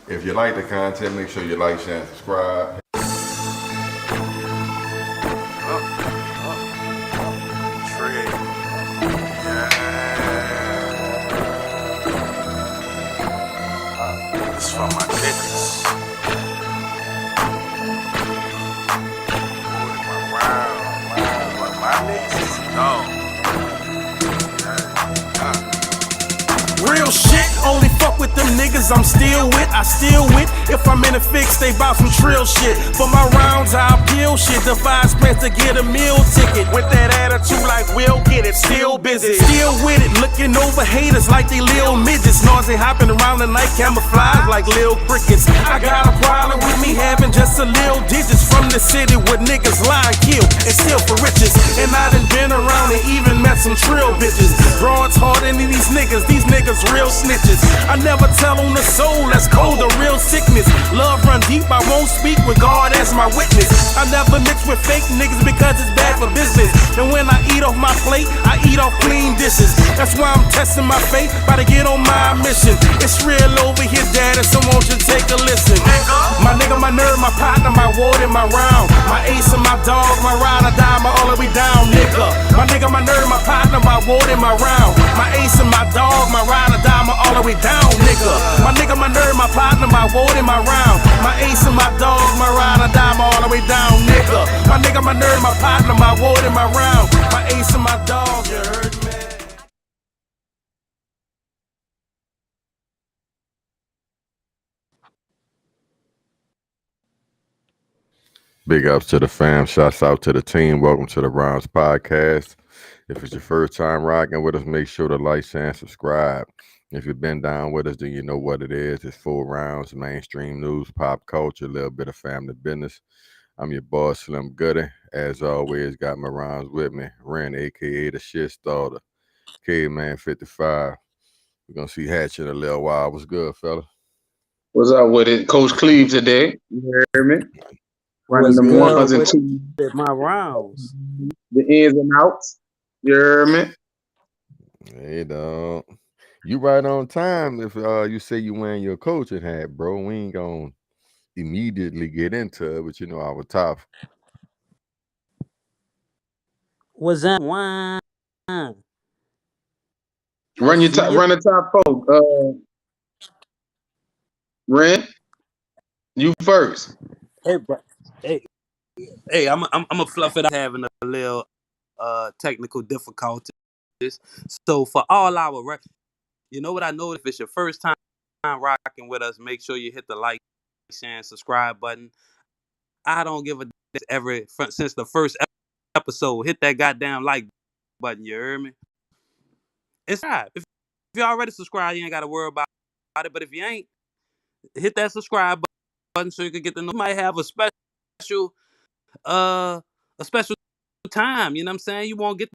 If you like the content, make sure you like, share, and subscribe. It's for my niggas. My niggas is Real shit, only fuck with them niggas I'm still with. I still with. If I'm in a fix, they bout some trill shit. For my rounds, I'll peel shit. Divide spent to get a meal ticket. With that attitude like we'll get it. Still busy, still with it. Looking over haters like they lil midgets. Nausea hopping around the night, camouflage like lil crickets. I got a problem with me having just a lil digits. From the city where niggas lie and kill and steal for riches. And I done been around and even met some trill bitches. Broads harder than these niggas real snitches. I never tell on the soul, that's cold, a real sickness. Love run deep, I won't speak with God as my witness. I never mix with fake niggas because it's bad for business. And when I eat off my plate, I eat off clean dishes. That's why I'm testing my faith, about to get on my mission. It's real over here, daddy, so won't you take a listen. My nigga, my nerve, my partner, my ward, and my round. My ace and my dog, my ride or die, my all the way down, nigga. My nigga, my nerve, my partner, my ward, and my round. My ace and my dog, my ride or die, my all the way down, nigga. My nigga, my nerve, my partner, my ward, and my round. My ace and my dog, my ride or die, my all the way down, nigga. My nigga, my nerve, my partner, my ward, and my round. My ace and my dog, you heard me? Big ups to the fam. Shouts out to the team. Welcome to the Rounds Podcast. If it's your first time rocking with us, make sure to like, share, and subscribe. If you've been down with us, then you know what it is. It's full rounds, mainstream news, pop culture, a little bit of family business. I'm your boss, Slim Goody. As always, got my rounds with me. Ren, a.k.a. the shit starter. K-Man 55. We're going to see Hatch in a little while. What's good, fella? What's up with it? Coach Cleve today. You hear me? Running the ones and twos. My rounds. The ins and outs. You hear me? Hey, dog. You right on time if you say you wearing your coaching hat, bro. We ain't going to immediately get into it, but you know our top. What's that? Wine. Run the top folk. Ren, you first. Hey, bro. Hey, I'm a fluff it up, having a little technical difficulties. So for all our, you know what I know, if it's your first time rocking with us, make sure you hit the like, share, and subscribe button. I don't give a since the first episode, hit that goddamn like button. You hear me? It's right. If you already subscribed, you ain't got to worry about it. But if you ain't, hit that subscribe button so you can get the. You might have a special time. You know what I'm saying? You won't get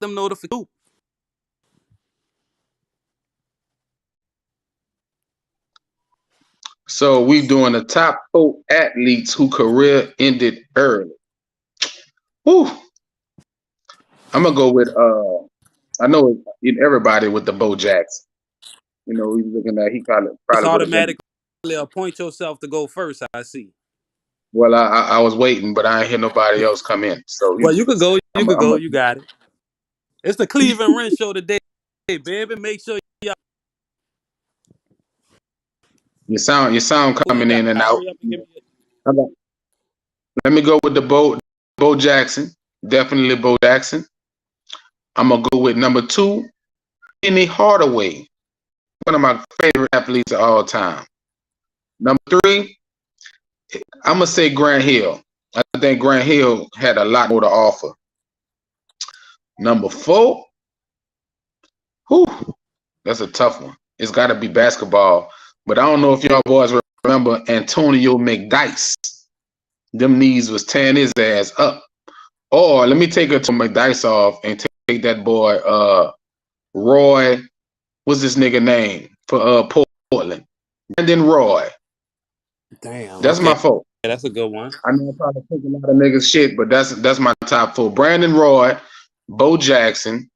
them notifications. So we doing the top folk athletes who career ended early. Whew. I'm gonna go with I know everybody with the Bo Jackson. You know, he's looking at he probably automatically appoint yourself to go first. I see. Well, I was waiting, but I ain't hear nobody else come in. So well, you could go. You got it. It's the Cleveland Ren Show today, baby. Make sure y'all. Your sound You coming in gotta and out. hurry up and give me Let me go with the Bo Jackson. Definitely Bo Jackson. I'm gonna go with number 2, Penny Hardaway, one of my favorite athletes of all time. Number 3, I'm gonna say Grant Hill. I think Grant Hill had a lot more to offer. Number 4, whew, that's a tough one. It's got to be basketball, but I don't know if y'all boys remember Antonio McDyess. Them knees was tearing his ass up. Or let me take it to McDyess off and take that boy Roy. What's this nigga name for Portland? Brandon Roy. Damn. That's Okay. my fault. Yeah, that's a good one. I know I'm probably taking a lot of niggas shit, but that's my top 4. Brandon Roy, Bo Jackson,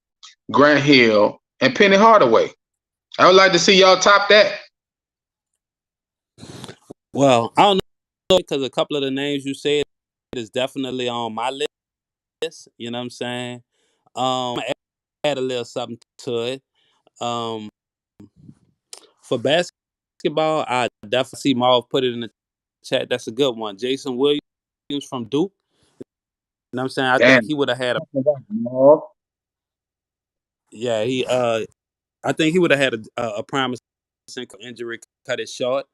Grant Hill, and Penny Hardaway. I would like to see y'all top that. Well, I don't know because a couple of the names you said is definitely on my list. You know what I'm saying? Add a little something to it. For basketball, I definitely see Marv put it in the chat. That's a good one. Jason Williams from Duke. You know what I'm saying? I think he would have had I think he would have had a promising injury, cut it short.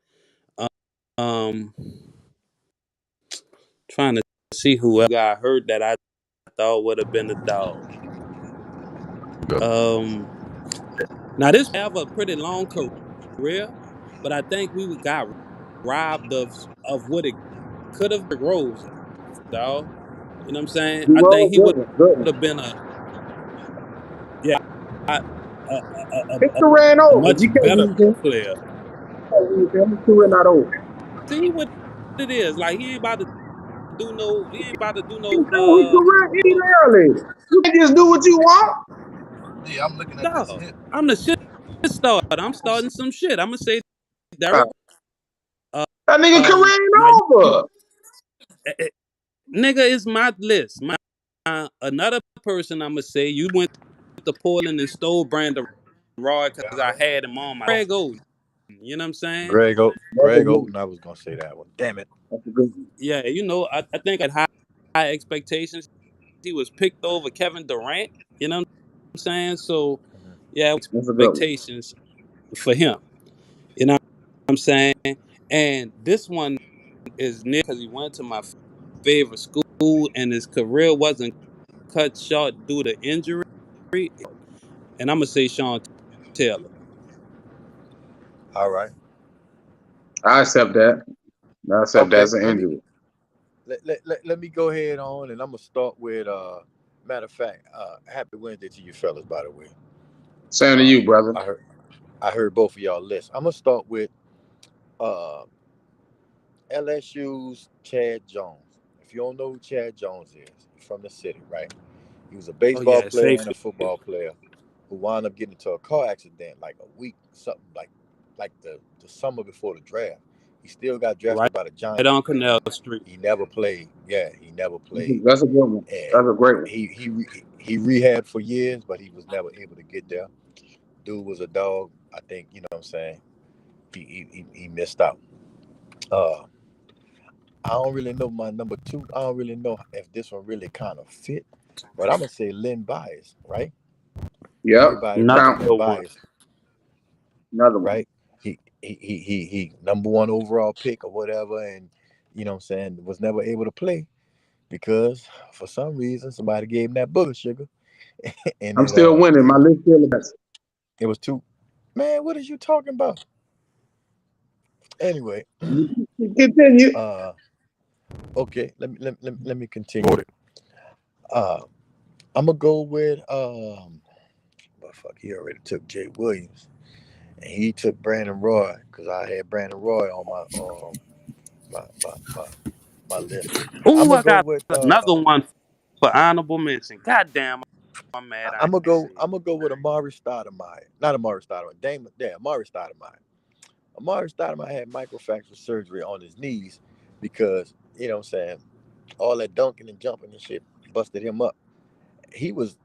Trying to see who got hurt that I thought would have been a dog. Now this have a pretty long career, but I think we got robbed of what it could have been. Rose, dog. You know what I'm saying? I think he would have been a ran over. much You can't better use him. player. We're not over. See what it is. Like he ain't about to do no. He ain't about to do His no. career ended early. You can just do what you want. Yeah, I'm looking at Dog. this hip. I'm the shit starter. I'm starting some shit. I'm gonna say Derek. That nigga career over. Nigga is my list. Another person I'm gonna say you went to Portland and stole Brandon Roy because I had him on my Greg Oden. You know what I'm saying? Greg Oden, I was gonna say that one. Damn it. Yeah, you know, I think at high expectations, he was picked over Kevin Durant. You know what I'm saying? So, yeah, expectations for him. You know what I'm saying? And this one is near because he went to my favorite school and his career wasn't cut short due to injury. And I'm going to say Sean Taylor. All right. I accept that. I accept that as an injury. Let me go ahead on, and I'm gonna start with matter of fact, happy Wednesday to you fellas, by the way. Same to you, brother. I heard both of y'all lists. I'm gonna start with LSU's Chad Jones. If you don't know who Chad Jones is, he's from the city, right? He was a baseball player and a football player who wound up getting into a car accident like a week, something like the summer before the draft. He still got drafted by the Giants. Right on Canal Street. He never played. Yeah, he never played. That's a good one. That's a great one. He rehabbed for years, but he was never able to get there. Dude was a dog. I think, you know what I'm saying? He missed out. I don't really know my number 2. I don't really know if this one really kind of fit, but I'm gonna say Len Bias, right? Yep. Another one. Right? He number 1 overall pick or whatever, and you know what I'm saying, was never able to play because for some reason somebody gave him that booger sugar. And I'm still winning. My list still is. It was 2. Man, what are you talking about? Anyway, continue. Okay, let me continue. I'm gonna go with but fuck, he already took Jay Williams, and he took Brandon Roy because I had Brandon Roy on my list. Oh, I got another one for honorable mention. Goddamn, I'm mad. I'm gonna go with Amari Stoudemire. Not Amari Stoudemire. Amari Stoudemire. Amari Stoudemire had microfracture surgery on his knees because, you know what I'm saying, all that dunking and jumping and shit busted him up. He was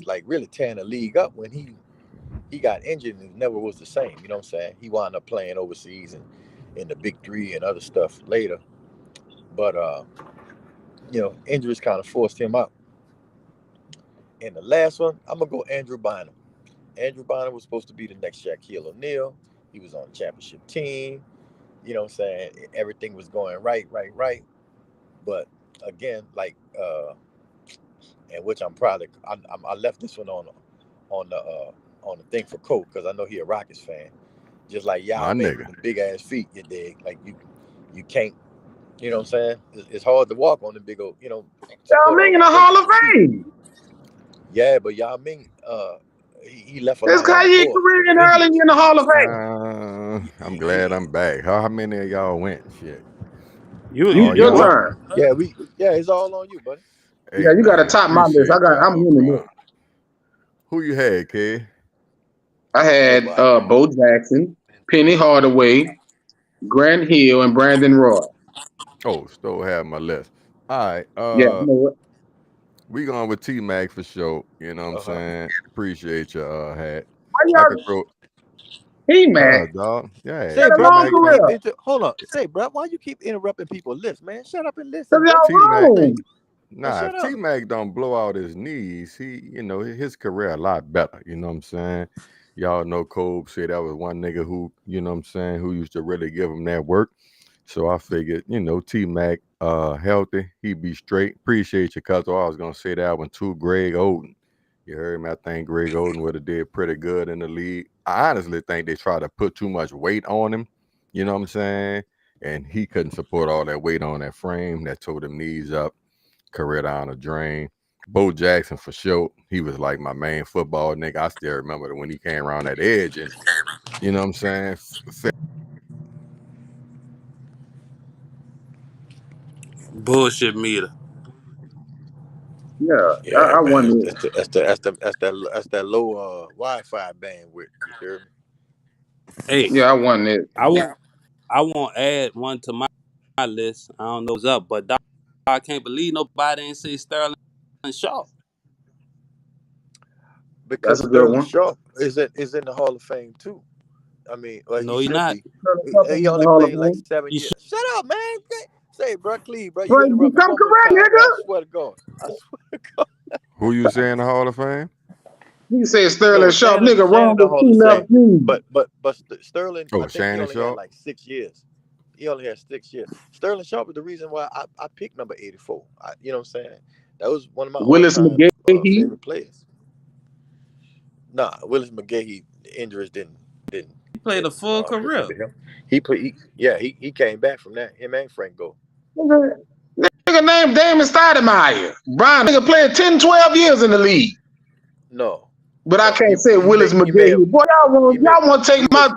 like really tearing the league up when he got injured and never was the same. You know what I'm saying? He wound up playing overseas and in the big three and other stuff later. But injuries kind of forced him out. And the last one, I'm gonna go Andrew Bynum. Andrew Bynum was supposed to be the next Shaquille O'Neal. He was on the championship team. You know what I'm saying? Everything was going right. But again, and which I'm probably I left this one on the thing for Coke because I know he a Rockets fan. Just like My Yao Ming nigga. with the big ass feet, you dig? Like you can't. You know what I'm saying? It's hard to walk on the big old. Yao Ming in the Hall of Fame. Yeah, but Yao Ming, he left a This lot guy on the he board. career in early in the Hall of Fame. I'm glad I'm back. How many of y'all went? Shit. You Oh, Your y'all. turn. Yeah, it's all on you, buddy. Hey, Yeah, you got to man, top my list. appreciate I'm y'all, in the bro. list. Who you had, kid? I had Nobody. Bo Jackson, Penny Hardaway, Grant Hill, and Brandon Roy. Oh, still have my list. All right. Yeah, you know what? We going with T-Mac for sure. You know what I'm saying? Appreciate your hat. Why I could y'all throw T-Mac? dog. Yeah. Say, Got a bro, long why you career. keep hold on. Say, bro, why you keep interrupting people's lists, man? Shut up and Cause listen, bro. y'all T-Mac. wrong. Nah, shut if up. T-Mac don't blow out his knees, his career a lot better. You know what I'm saying? Y'all know Kobe said that was one nigga who, you know what I'm saying, who used to really give him that work. So I figured, T-Mac healthy, he be straight. Appreciate you, cuz I was gonna say that one too. Greg Oden. You heard me? I think Greg Oden would have did pretty good in the league. I honestly think they tried to put too much weight on him. You know what I'm saying? And he couldn't support all that weight on that frame. That tore them knees up. Career down the drain. Bo Jackson for sure. He was like my main football nigga. I still remember when he came around that edge and you know what I'm saying? bullshit meter. Yeah, Yeah, I man. won That's that low Wi-Fi bandwidth. You hear me? Hey, Yeah, I won it. I won't add one to my list. I don't know what's up, but dog, I can't believe nobody ain't say Sterling Sharp. Because That's a good Sterling one. Sharp is in the Hall of Fame too. I mean, No, he he's should not. be. He only played like 7 years. Shut up, man. Say, bro, Cleve, bro, you Bro, interrupt me come one more correct, time, bro. I nigga. swear to God. I swear to God. Who you saying the Hall of Fame? He said Sterling Sharp, Shannon nigga, wrong the with Hall two of left Fame. knees. But Sterling, Oh, I think he Shannon only had Sharp? like 6 years. He only had 6 years. Sterling Sharp is the reason why I picked number 84. You know what I'm saying? That was one of my Willis all-time McGahee. favorite players. Nah, Willis McGahee injuries didn't He played a full career. hinder him. He came back from that. Him and Frank Go. Nigga named Damon Stoudemire. Brian, nigga played 10, 12 years in the league. No. But I can't say Willis McGahee. Boy, y'all want to take my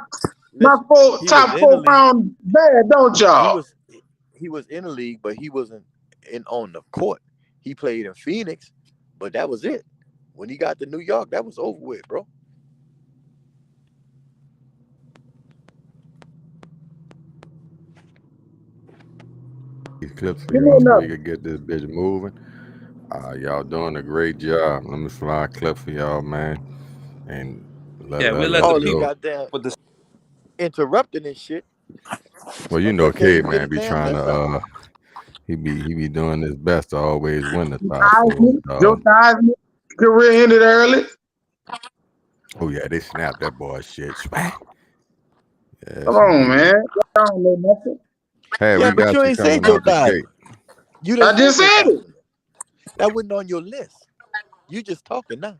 top 4 round bad, don't y'all? He was in the league, but he wasn't on the court. He played in Phoenix, but that was it. When he got to New York, that was over with, bro. These clips for y'all so we could get this bitch moving. Y'all doing a great job. Let me fly a clip for y'all, man. And we'll let the people goddamn with the interrupting and shit. Well, you know, kid man be trying to he be doing his best to always win the top 4. Joe Theismann career ended early. Oh yeah, they snapped that boy shit. Yeah, come on, man. Y'all don't know nothing. Hey, yeah, we but got you ain't say Joe Theismann. I just said it. That wasn't on your list. You just talking now.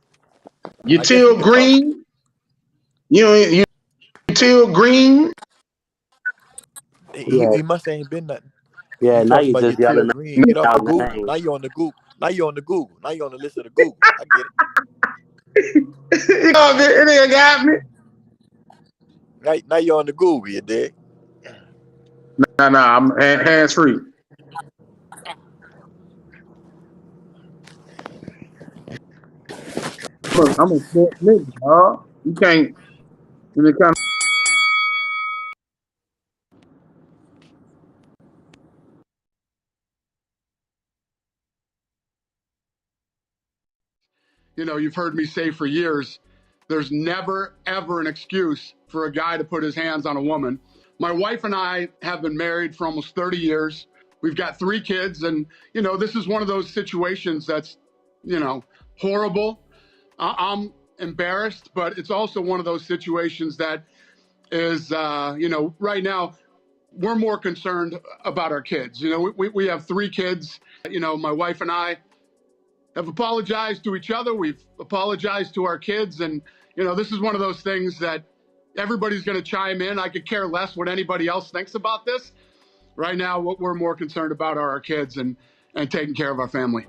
You Till Green. You Till Green. He must ain't been nothing. Yeah, now you just yelling Green. Get off the Google. Now you on the Google. Now you on the Google. Now you on the list of the Google. I get it. It ain't got me. Now you on the Google, you dig? Nah, I'm hands free. I'm a sports nigga, dog. You can't. When it comes. You know, you've heard me say for years, there's never, ever an excuse for a guy to put his hands on a woman. My wife and I have been married for almost 30 years. We've got 3 kids, and this is one of those situations that's horrible. I'm embarrassed, but it's also one of those situations that is right now we're more concerned about our kids. We have 3 kids. My wife and I have apologized to each other. We've apologized to our kids. And, this is one of those things that everybody's going to chime in. I could care less what anybody else thinks about this. Right now, what we're more concerned about are our kids and taking care of our family.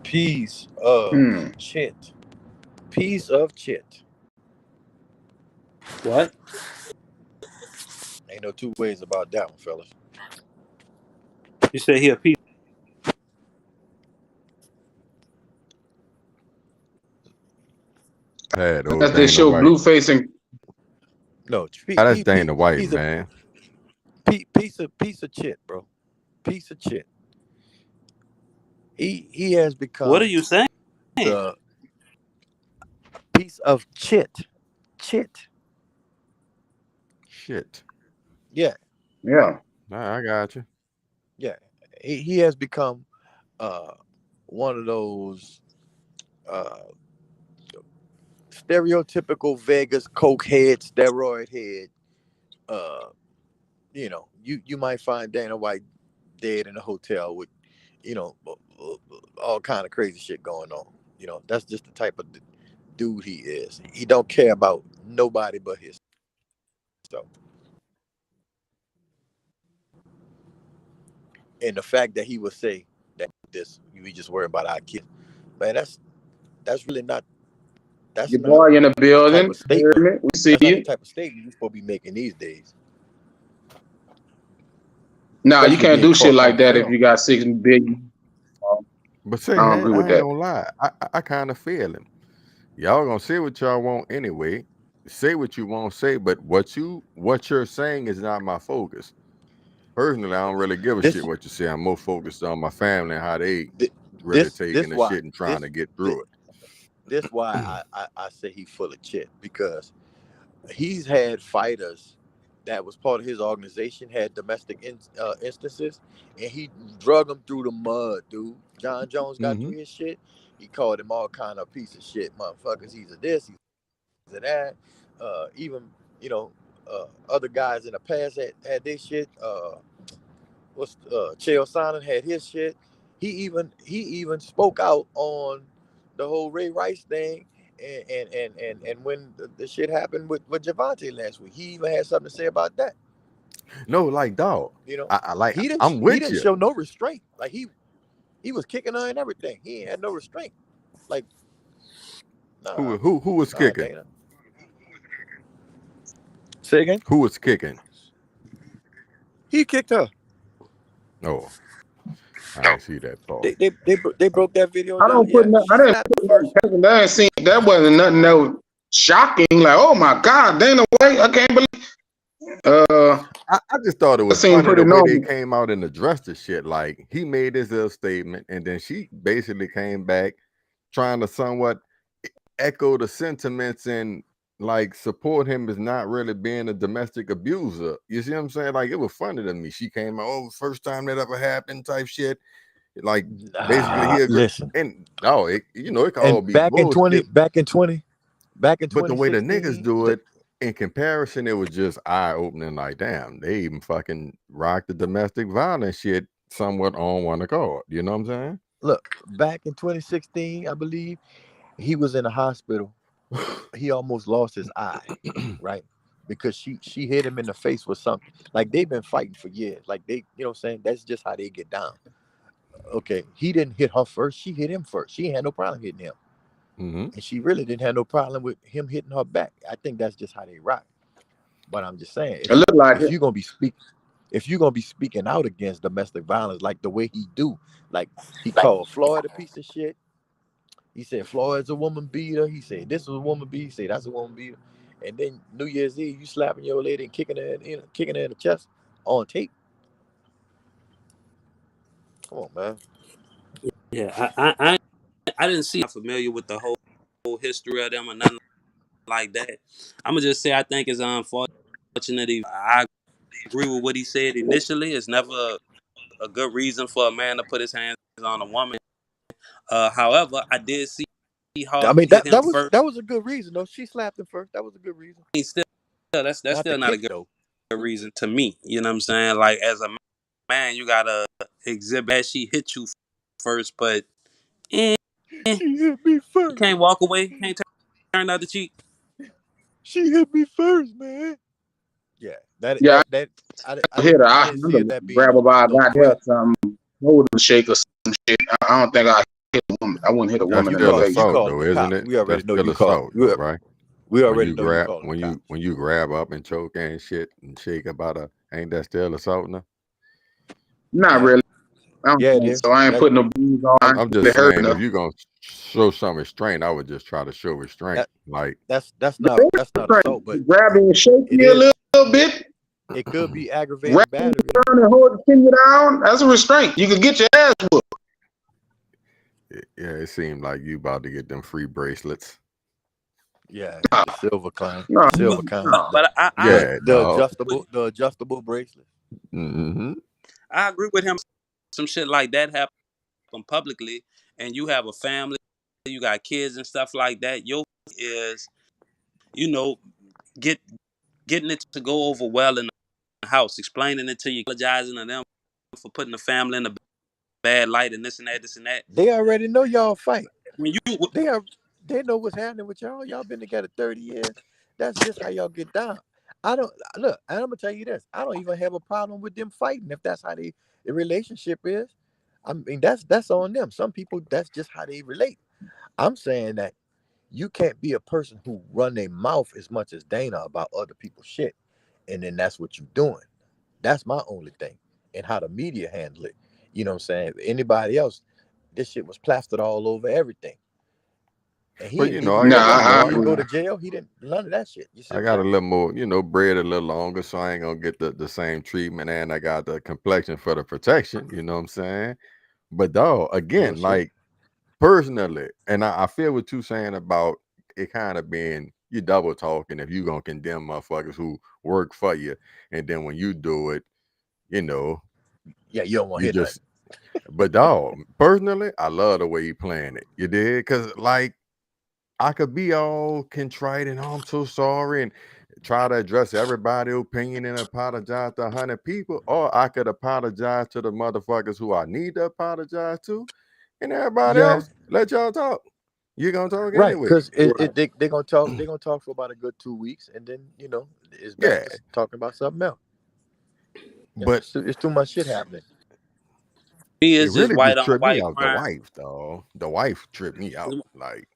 Piece of shit. Piece of shit. What? Ain't no 2 ways about that one, fellas. You said he a piece. Had old That's they Dana show White. Blueface and No, That's Dana White, man. Piece of shit, bro. Piece of shit. He has become. What are you saying? The piece of shit. Shit. Yeah. yeah. Nah, I got you. Yeah. He has become one of those stereotypical Vegas coke head, steroid head. You might find Dana White dead in a hotel with, all kind of crazy shit going on. That's just the type of dude he is. He don't care about nobody but his stuff. And the fact that he would say that we just worry about our kids, man, that's really not. That's Your not boy in the building. the type of statement. We see That's not the you. type of statement you're supposed to be making these days. Nah, you Especially can't being do shit caught like on that if film. you got 6 billion. But say, I don't I agree with ain't that. gonna lie. I kind of feel him. Y'all gonna say what y'all want anyway. Say what you want to say, but what you're saying is not my focus. Personally, I don't really give a This shit what you say. I'm more focused on my family and how they Th- really this taking the why shit and trying this to get through it. this why I say he's full of shit, because he's had fighters that was part of his organization had domestic instances, and he drug them through the mud, dude. John Jones got through his shit. He called him all kind of piece of shit motherfuckers. He's a this, he's a that. Even other guys in the past had their shit. Chael Sonnen had his shit. He even spoke out on the whole Ray Rice thing, and when the shit happened with Javante last week, he even had something to say about that. No, like dog. I like. He I'm with didn't you. show no restraint. Like he was kicking her and everything. He ain't had no restraint. Like nah, Who was kicking? Dana. Say again. Who was kicking? He kicked her. Oh, I didn't see that part. They broke that video I down. don't put no, I didn't put first. that wasn't nothing no shocking. Like, oh my God, Dana White, I can't believe. I just thought it was seemed funny pretty the way normal. they came out and addressed the shit. Like, he made his little statement, and then she basically came back trying to somewhat echo the sentiments and like support him as not really being a domestic abuser. You see what I'm saying? Like, it was funny to me. She came out, oh, first time that ever happened type shit. Like, basically he agreed. Listen, and it can all be back in bullshit. 20, but the way the niggas do it, in comparison, it was just eye-opening. Like, damn, they even fucking rocked the domestic violence shit somewhat on one accord. You know what I'm saying? Look, back in 2016, I believe, he was in a hospital. He almost lost his eye, right? Because she hit him in the face with something. Like, they've been fighting for years. Like, they, you know what I'm saying? That's just how they get down. Okay, he didn't hit her first. She hit him first. She ain't had no problem hitting him. And she really didn't have no problem with him hitting her back. I think that's just how they rock. But I'm just saying, if you're gonna be speaking out against domestic violence like the way he do, like he called Floyd a piece of shit. He said Floyd's a woman beater. He said this is a woman beater. He said that's a woman beater. and then New Year's Eve you slapping your lady and kicking her in the chest on tape. Come on, man. Yeah, I didn't see. I'm familiar with the whole history of them or nothing like that. I'm gonna just say I think it's unfortunate. I agree with what he said initially. It's never a good reason for a man to put his hands on a woman. However, I did see I Hawk mean hit him first. that was a good reason though. She slapped him first. That was a good reason. That's Not still the not a kick good though. reason to me. You know what I'm saying? Like as a man, you gotta exhibit that she hit you first, but She hit me you first. can't walk away. Can't turn the other cheek. She hit me first, man. Yeah, Yeah, I hit her. I didn't see it that being grab her by no got there, something, hold and shake or some shit. I don't think I hit a woman. I wouldn't hit a That's woman in still the face. you assault, calling though, the isn't cops. it? We already That's know still you call. assault, though, right? We When already you know you grab, calling the cops. when you grab up and choke and shit and shake about her, ain't that still assaulting her? Not Yeah, really. I don't yeah, it think is. so. I ain't That putting no beans on. I I'm ain't just really hurting saying, if her. you're gonna show some restraint, I would just try to show restraint. Like, that's not assault, but Grab and shake it me a is. little bit. It could be Grab aggravated me battery. down and hold you down. That's a restraint. You can get your ass whooped. yeah, it seemed like you about to get them free bracelets. Yeah, the silver kind. No, The silver kind. But I Yeah, dog. The adjustable bracelet. Mm-hmm. I agree with him. Some shit like that happen publicly, and you have a family, you got kids and stuff like that. Your is, you know, getting it to go over well in the house, explaining it to you, apologizing to them for putting the family in a bad light and this and that, this and that. They already know y'all fight. When you They know what's happening with y'all. Y'all been together 30 years. That's just how y'all get down. I don't look, and I'm gonna tell you this. I don't even have a problem with them fighting if that's how the relationship is. I mean, that's on them. Some people, that's just how they relate. I'm saying that you can't be a person who run their mouth as much as Dana about other people's shit, and then that's what you're doing. That's my only thing, and how the media handle it. You know what I'm saying? Anybody else, this shit was plastered all over everything. And he But didn't you give know, you I no got, money. I He didn't go agree. to jail. He didn't none of that shit. You see I what got I'm a saying? little more, bread a little longer, so I ain't gonna get the same treatment, and I got the complexion for the protection. You know what I'm saying? But dog, Real again, shit. like personally, and I feel what you saying about it kind of being you double talking if you gonna condemn motherfuckers who work for you, and then when you do it, you know, Yeah, you don't want to you hit just. nothing. But dog, personally, I love the way he playing it. You did, cause like I could be all contrite and I'm so sorry and try to address everybody's opinion and apologize to 100 people, or I could apologize to the motherfuckers who I need to apologize to, and everybody Yeah, else let y'all talk. You're gonna talk right. anyway. Because they're gonna talk. They're gonna talk for about a good 2 weeks, and then it's back Yeah, to talking about something else. Yeah, but it's too much shit happening. he it is just really white just on tripped me white out. The crime. wife, though. The wife tripped me out. Like,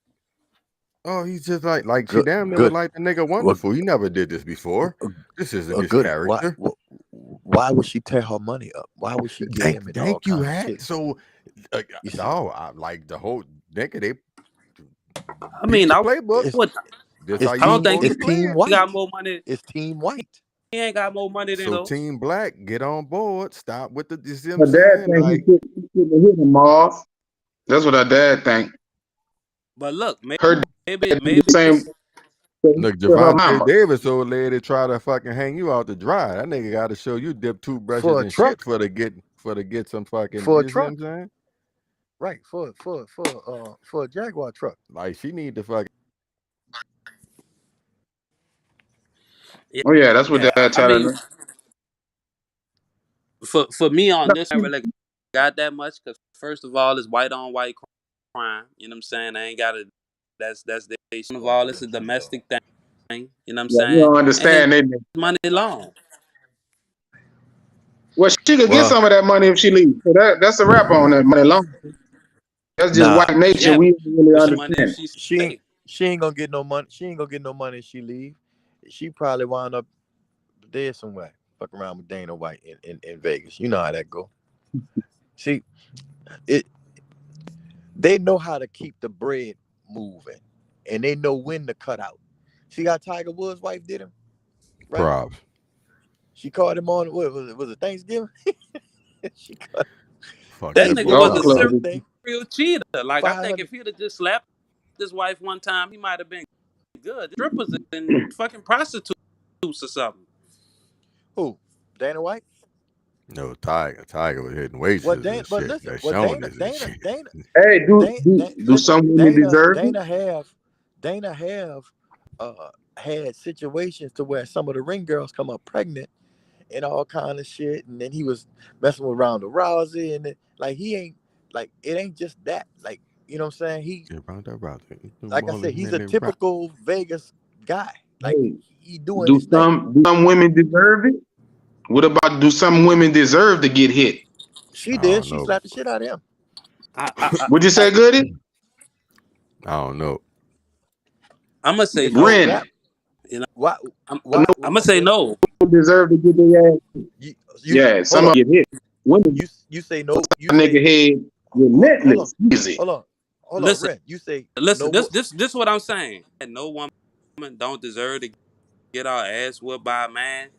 oh, he's just like she Good, damn near was good. like the nigga Well, wonderful. He never did this before. This isn't a his good. character. Why would she tear her money up? Why would she get him in all Thank you, kinds of Hat. shit? So, You see, no, I like the whole nigga. They I peep mean, the I playbook. it's would. This it's how I you don't team think supposed it's to play team it. he got white. more money. It's team white. He ain't got more money than So, those. Team Black, get on board. Stop with the. You see what Her I'm dad saying? think Like, he couldn't hit him off. That's what her dad think. But look, Her dad maybe do the same thing look, to her Javante mama. Davis, old lady, try to fucking hang you out to dry. That nigga got to show you dip toothbrushes For a and truck. shit for to get some fucking. For a You see what truck. I'm saying? Right. For a Jaguar truck. Like, she need to fucking. Oh yeah, that's what yeah. dad I telling mean, her. for me on No, this, I really got that much because first of all, it's white on white crime. You know what I'm saying? I ain't got to. That's the second of all, it's a domestic thing. You know what I'm yeah, you saying? don't And his understand it. money long. Well, she could get Well, some of that money if she leaves. So that's a wrap on that money long. That's just nah. white nature. Yeah, We don't really but money if understand. she She stay. ain't gonna get no money. She ain't gonna get no money if she leave. She probably wind up dead somewhere. Fuck around with Dana White in Vegas. You know how that go. See, they know how to keep the bread moving, and they know when to cut out. See how Tiger Woods' wife did him, right? Props. She called him on was it Thanksgiving? She called, Fuck That that nigga boy Golf was a up. club. serial cheater. Like I think 500. if he'd have just slapped his wife one time, he might have been good. Strippers and fucking prostitutes or something. Who? Dana White? No, Tiger was hitting Well, waitresses Dana, and but shit. listen, That well, Shoney's and shit. Hey, do listen, some women deserve it? Dana have had situations to where some of the ring girls come up pregnant and all kind of shit, and then he was messing with Ronda Rousey, and like he ain't like it ain't just that, like you know what I'm saying? He, Yeah, Ronda Rousey. like I said, he's a typical Vegas guy. Like Hey, he doing do his thing. some women deserve it? What about do some women deserve to get hit? She I did. don't She know. slapped the shit out of him. Would you say, Goody? I don't know. I'm gonna say If no. you Ren, slap, You know, why? I'm Why? gonna say no. deserve to get their ass. You, Yeah, hold some on. get hit. Women, You say no. You nigga say head relentless. Easy. hold on, Listen, Ren. You say listen. no. This is what I'm saying. No woman don't deserve to get our ass whipped by a man.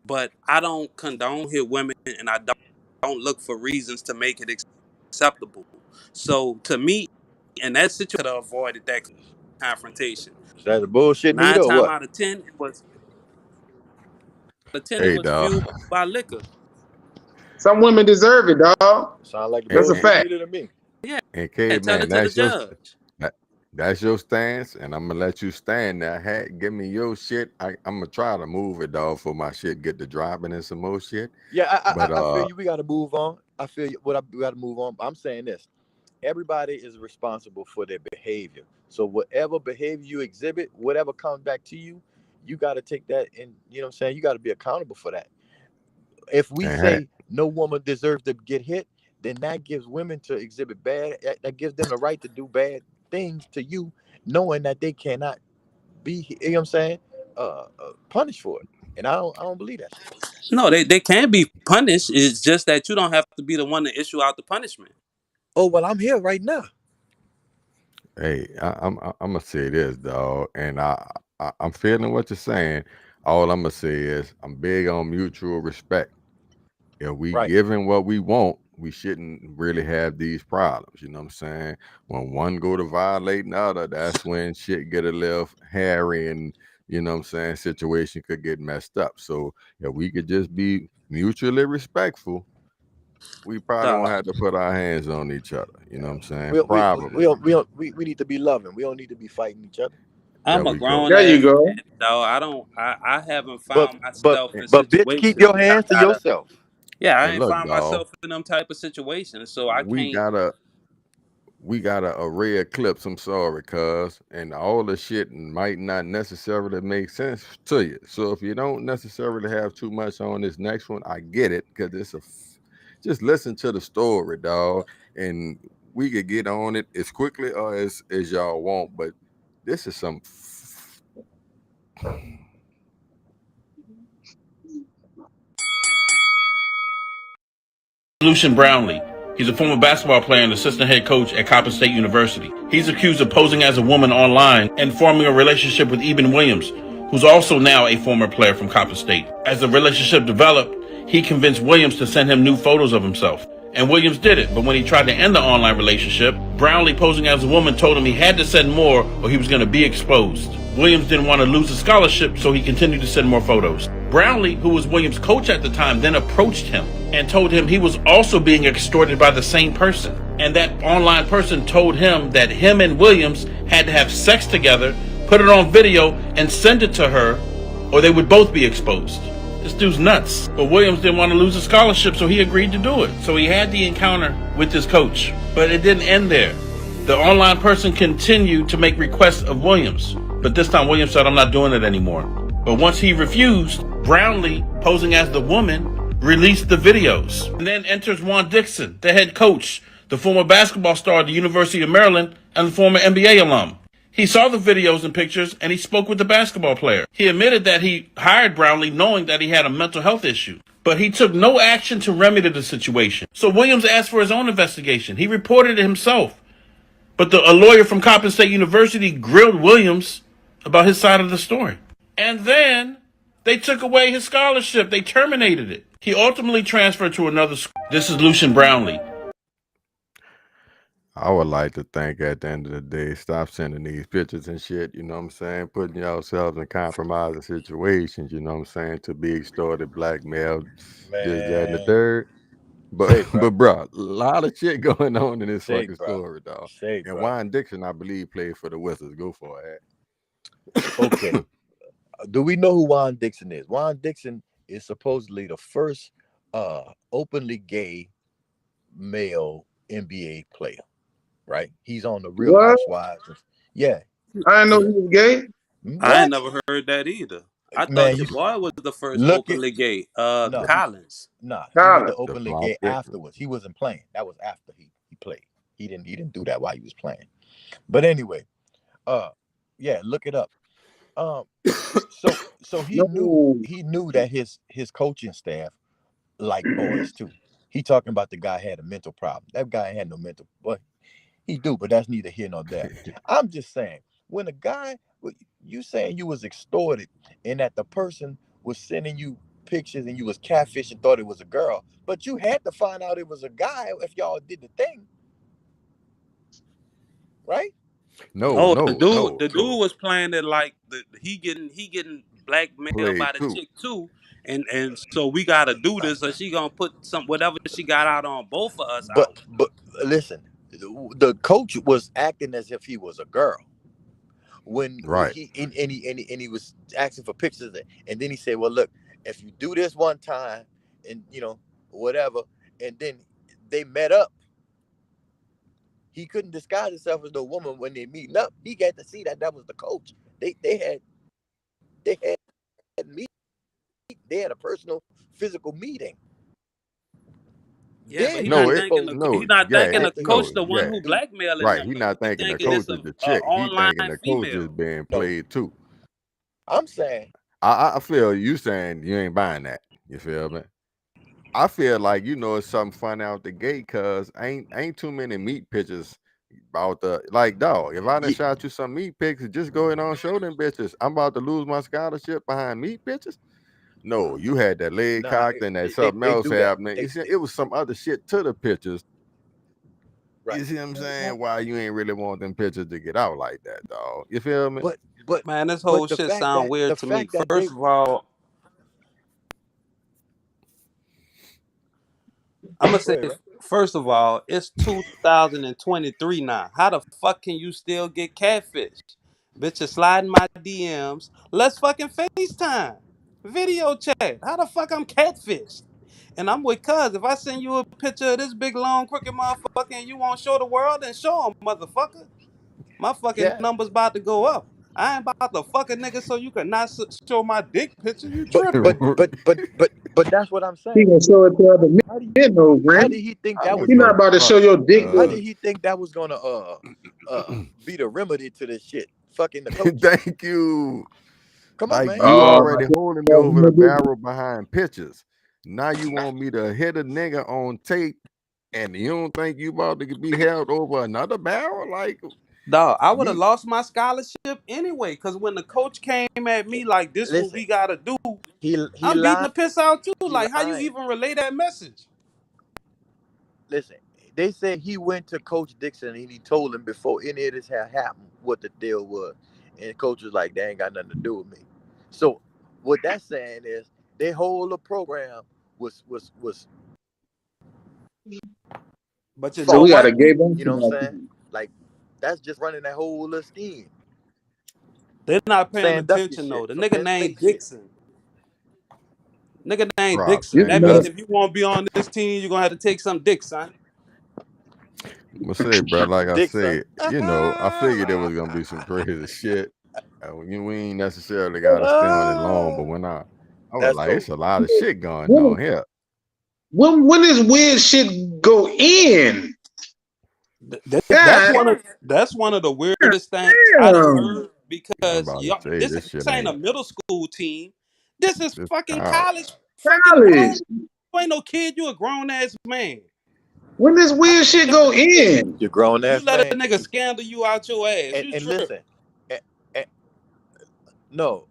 But I don't condone hit women, and I don't look for reasons to make it acceptable. So to me, in that situation, could have avoided that confrontation. Is that a bullshit 9 meter or times what? out of 10, it Hey, was dog. fueled by liquor. Some women deserve it, dog. Sound like a That's a bullshit fact. meter to me. Yeah, And tell Caveman, it to the judge. that's your stance, and I'm gonna let you stand there. Give me your shit. I'm gonna try to move it, dog, for my shit get to dropping and some more shit. Yeah, I But feel you. We got to move on. I feel you. We got to move on. I'm saying this. Everybody is responsible for their behavior. So whatever behavior you exhibit, whatever comes back to you, you got to take that and you know what I'm saying? You got to be accountable for that. If we And say no woman deserves to get hit, then that gives women to exhibit bad. That gives them the right to do bad things to you, knowing that they cannot be, you know what I'm saying, punished for it. And I don't believe that shit. No, they can be punished. It's just that you don't have to be the one to issue out the punishment. Oh well, I'm here right now. hey, I'm gonna say this, dog, and I'm feeling what you're saying. All I'm gonna say is I'm big on mutual respect. If we Right. given what we want, we shouldn't really have these problems. You know what I'm saying? When one go to violating the other, that's when shit get a little hairy, and you know what I'm saying, situation could get messed up. So if we could just be mutually respectful, we probably won't have to put our hands on each other. You know what I'm saying? We need to be loving. We don't need to be fighting each other. I'm There a we grown go. There you ass go. man, though. I haven't But found myself in but bitch, situations. keep your hands to yourself. Yeah, I And ain't look, found dog, myself in them type of situations, so I we can't. got a array of clips. I'm sorry, cuz, and all the shit might not necessarily make sense to you. So if you don't necessarily have too much on this next one, I get it, because just listen to the story, dog, and we could get on it as quickly or as y'all want. But this is some. Lucian Brownlee. He's a former basketball player and assistant head coach at Coppin State University. He's accused of posing as a woman online and forming a relationship with Eben Williams, who's also now a former player from Coppin State. As the relationship developed, he convinced Williams to send him new photos of himself. And Williams did it, but when he tried to end the online relationship, Brownlee, posing as a woman, told him he had to send more or he was going to be exposed. Williams didn't want to lose his scholarship, so he continued to send more photos. Brownlee, who was Williams' coach at the time, then approached him and told him he was also being extorted by the same person. And that online person told him that him and Williams had to have sex together, put it on video, and send it to her, or they would both be exposed. This dude's nuts. But Williams didn't want to lose a scholarship, so he agreed to do it. So he had the encounter with his coach. But it didn't end there. The online person continued to make requests of Williams. But this time Williams said, "I'm not doing it anymore." But once he refused, Brownlee, posing as the woman, released the videos. And then enters Juan Dixon, the head coach, the former basketball star at the University of Maryland, and the former NBA alum. He saw the videos and pictures, and he spoke with the basketball player. He admitted that he hired Brownlee knowing that he had a mental health issue, but he took no action to remedy the situation. So Williams asked for his own investigation. He reported it himself. But a lawyer from Coppin State University grilled Williams about his side of the story. And then they took away his scholarship. They terminated it. He ultimately transferred to another school. This is Lucian Brownlee. I would like to think at the end of the day, stop sending these pictures and shit, you know what I'm saying? Putting yourselves in compromising situations, you know what I'm saying? To be extorted, blackmailed, this, that, and the third. But bro, a lot of shit going on in this fucking story, dog. And Juan Dixon, I believe, played for the Wizards. Go for it. Okay. Do we know who Juan Dixon is? Juan Dixon is supposedly the first openly gay male NBA player, right? He's on the Real Housewives. Yeah. I didn't know he was gay. I ain't never heard that either. I thought your boy was the first openly gay. Collins. Nah, he was the openly gay afterwards. He wasn't playing. That was after he played. He didn't do that while he was playing. But anyway, yeah, look it up. So he knew that his coaching staff liked boys too. He talking about the guy had a mental problem. That guy had no mental, but he do, but that's neither here nor there. I'm just saying, when a guy, you saying you was extorted and that the person was sending you pictures and you was catfish and thought it was a girl, but you had to find out it was a guy if y'all did the thing, right? No, the dude was playing it like he getting blackmailed by the chick too, and so we gotta do this, or she gonna put whatever she got out on both of us out. But listen, the coach was acting as if he was a girl when he was asking for pictures, and then he said, "Well, look, if you do this one time, and whatever," and then they met up. He couldn't disguise himself as no woman when they meeting up. He got to see that was the coach. They had a personal physical meeting. Yeah, but he's not thinking the coach, the one who blackmailed him. Right, he's not thinking the coach is the chick. He's thinking the coach is being played too. I'm saying, I feel you saying you ain't buying that. You feel me? I feel like it's something fun out the gate, cause ain't too many meat pictures about the dog. If I done shot you some meat pictures, just go ahead and show them bitches. I'm about to lose my scholarship behind meat pictures. No, you had that leg cocked and that something else happening. It was some other shit to the pictures. Right. You see what I'm saying? Why you ain't really want them pictures to get out like that, dog? You feel me? But man, this whole shit sound weird to me. First of all, I'm gonna say, first of all, it's 2023 now. How the fuck can you still get catfish? Bitches sliding my DMs. Let's fucking FaceTime. Video chat. How the fuck I'm catfished? And I'm with cuz. If I send you a picture of this big, long, crooked motherfucker and you won't show the world, then show them, motherfucker. My fucking number's about to go up. I ain't about to fuck a nigga so you can not show my dick picture. You tripping? But that's what I'm saying. He gonna show it to other men, though, How did he think that was? He's not about to show your dick. How did he think that was gonna be the remedy to this shit? Fucking the coach. Thank you. Come on, man. You already holding me over the barrel behind pictures. Now you want me to hit a nigga on tape, and you don't think you about to be held over another barrel? Dog, I would have lost my scholarship anyway, because when the coach came at me like, this is what we got to do, I'm beating the piss out you. Like, how you even relay that message? Listen, they said he went to Coach Dixon and he told him before any of this had happened what the deal was. And the coach was like, they ain't got nothing to do with me. So what that's saying is their whole program was but you so we gotta give them, you know what I'm saying? Like, that's just running that whole little scheme. They're not paying attention though. The nigga named Dixon. Nigga named Dixon. That means if you want to be on this team, you're gonna have to take some dick, son. I'm gonna say, bro, like I said, I figured there was gonna be some crazy shit. We ain't necessarily gotta stay on it long, but when I was like, it's a lot of shit going on here. When this weird shit go in? That's one of the weirdest things I've heard, because this ain't a middle school team. This is fucking college. You ain't no kid. You a grown ass man. When this weird shit go in? You're grown ass. You let a nigga scandal you out your ass. And listen, No,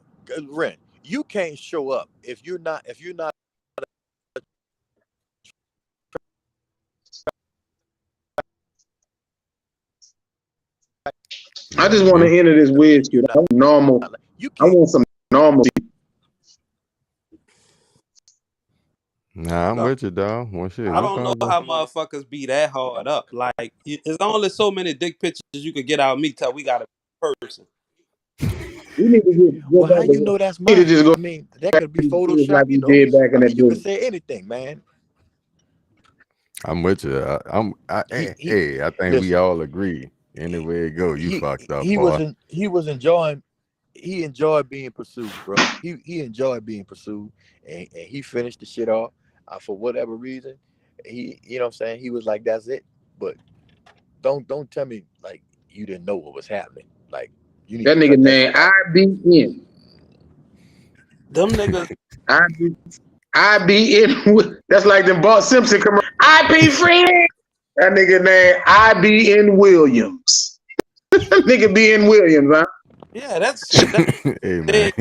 Ren, you can't show up if you're not. I just want to enter this weird shit. I want normal. I want some normal. Nah, I'm with you, dog. Well, shit, I don't know how motherfuckers be that hard up. Like, there's only so many dick pictures you could get out of me till we got a person. We need to get well, how you know that's mine? Just go, I mean, that could be Photoshop. Like you did back in that you can say anything, man. I'm with you. I think listen, we all agree. Anywhere it go, you fucked up. He enjoyed being pursued, bro. He enjoyed being pursued, and he finished the shit off for whatever reason. You know what I'm saying? He was like, that's it. But don't tell me like you didn't know what was happening. Like you need that nigga name IBN. Them niggas. IBN. That's like the Bart Simpson commercial. IP free. That nigga name IBN Williams. That nigga BN Williams, huh? Yeah, that's. Hey, man.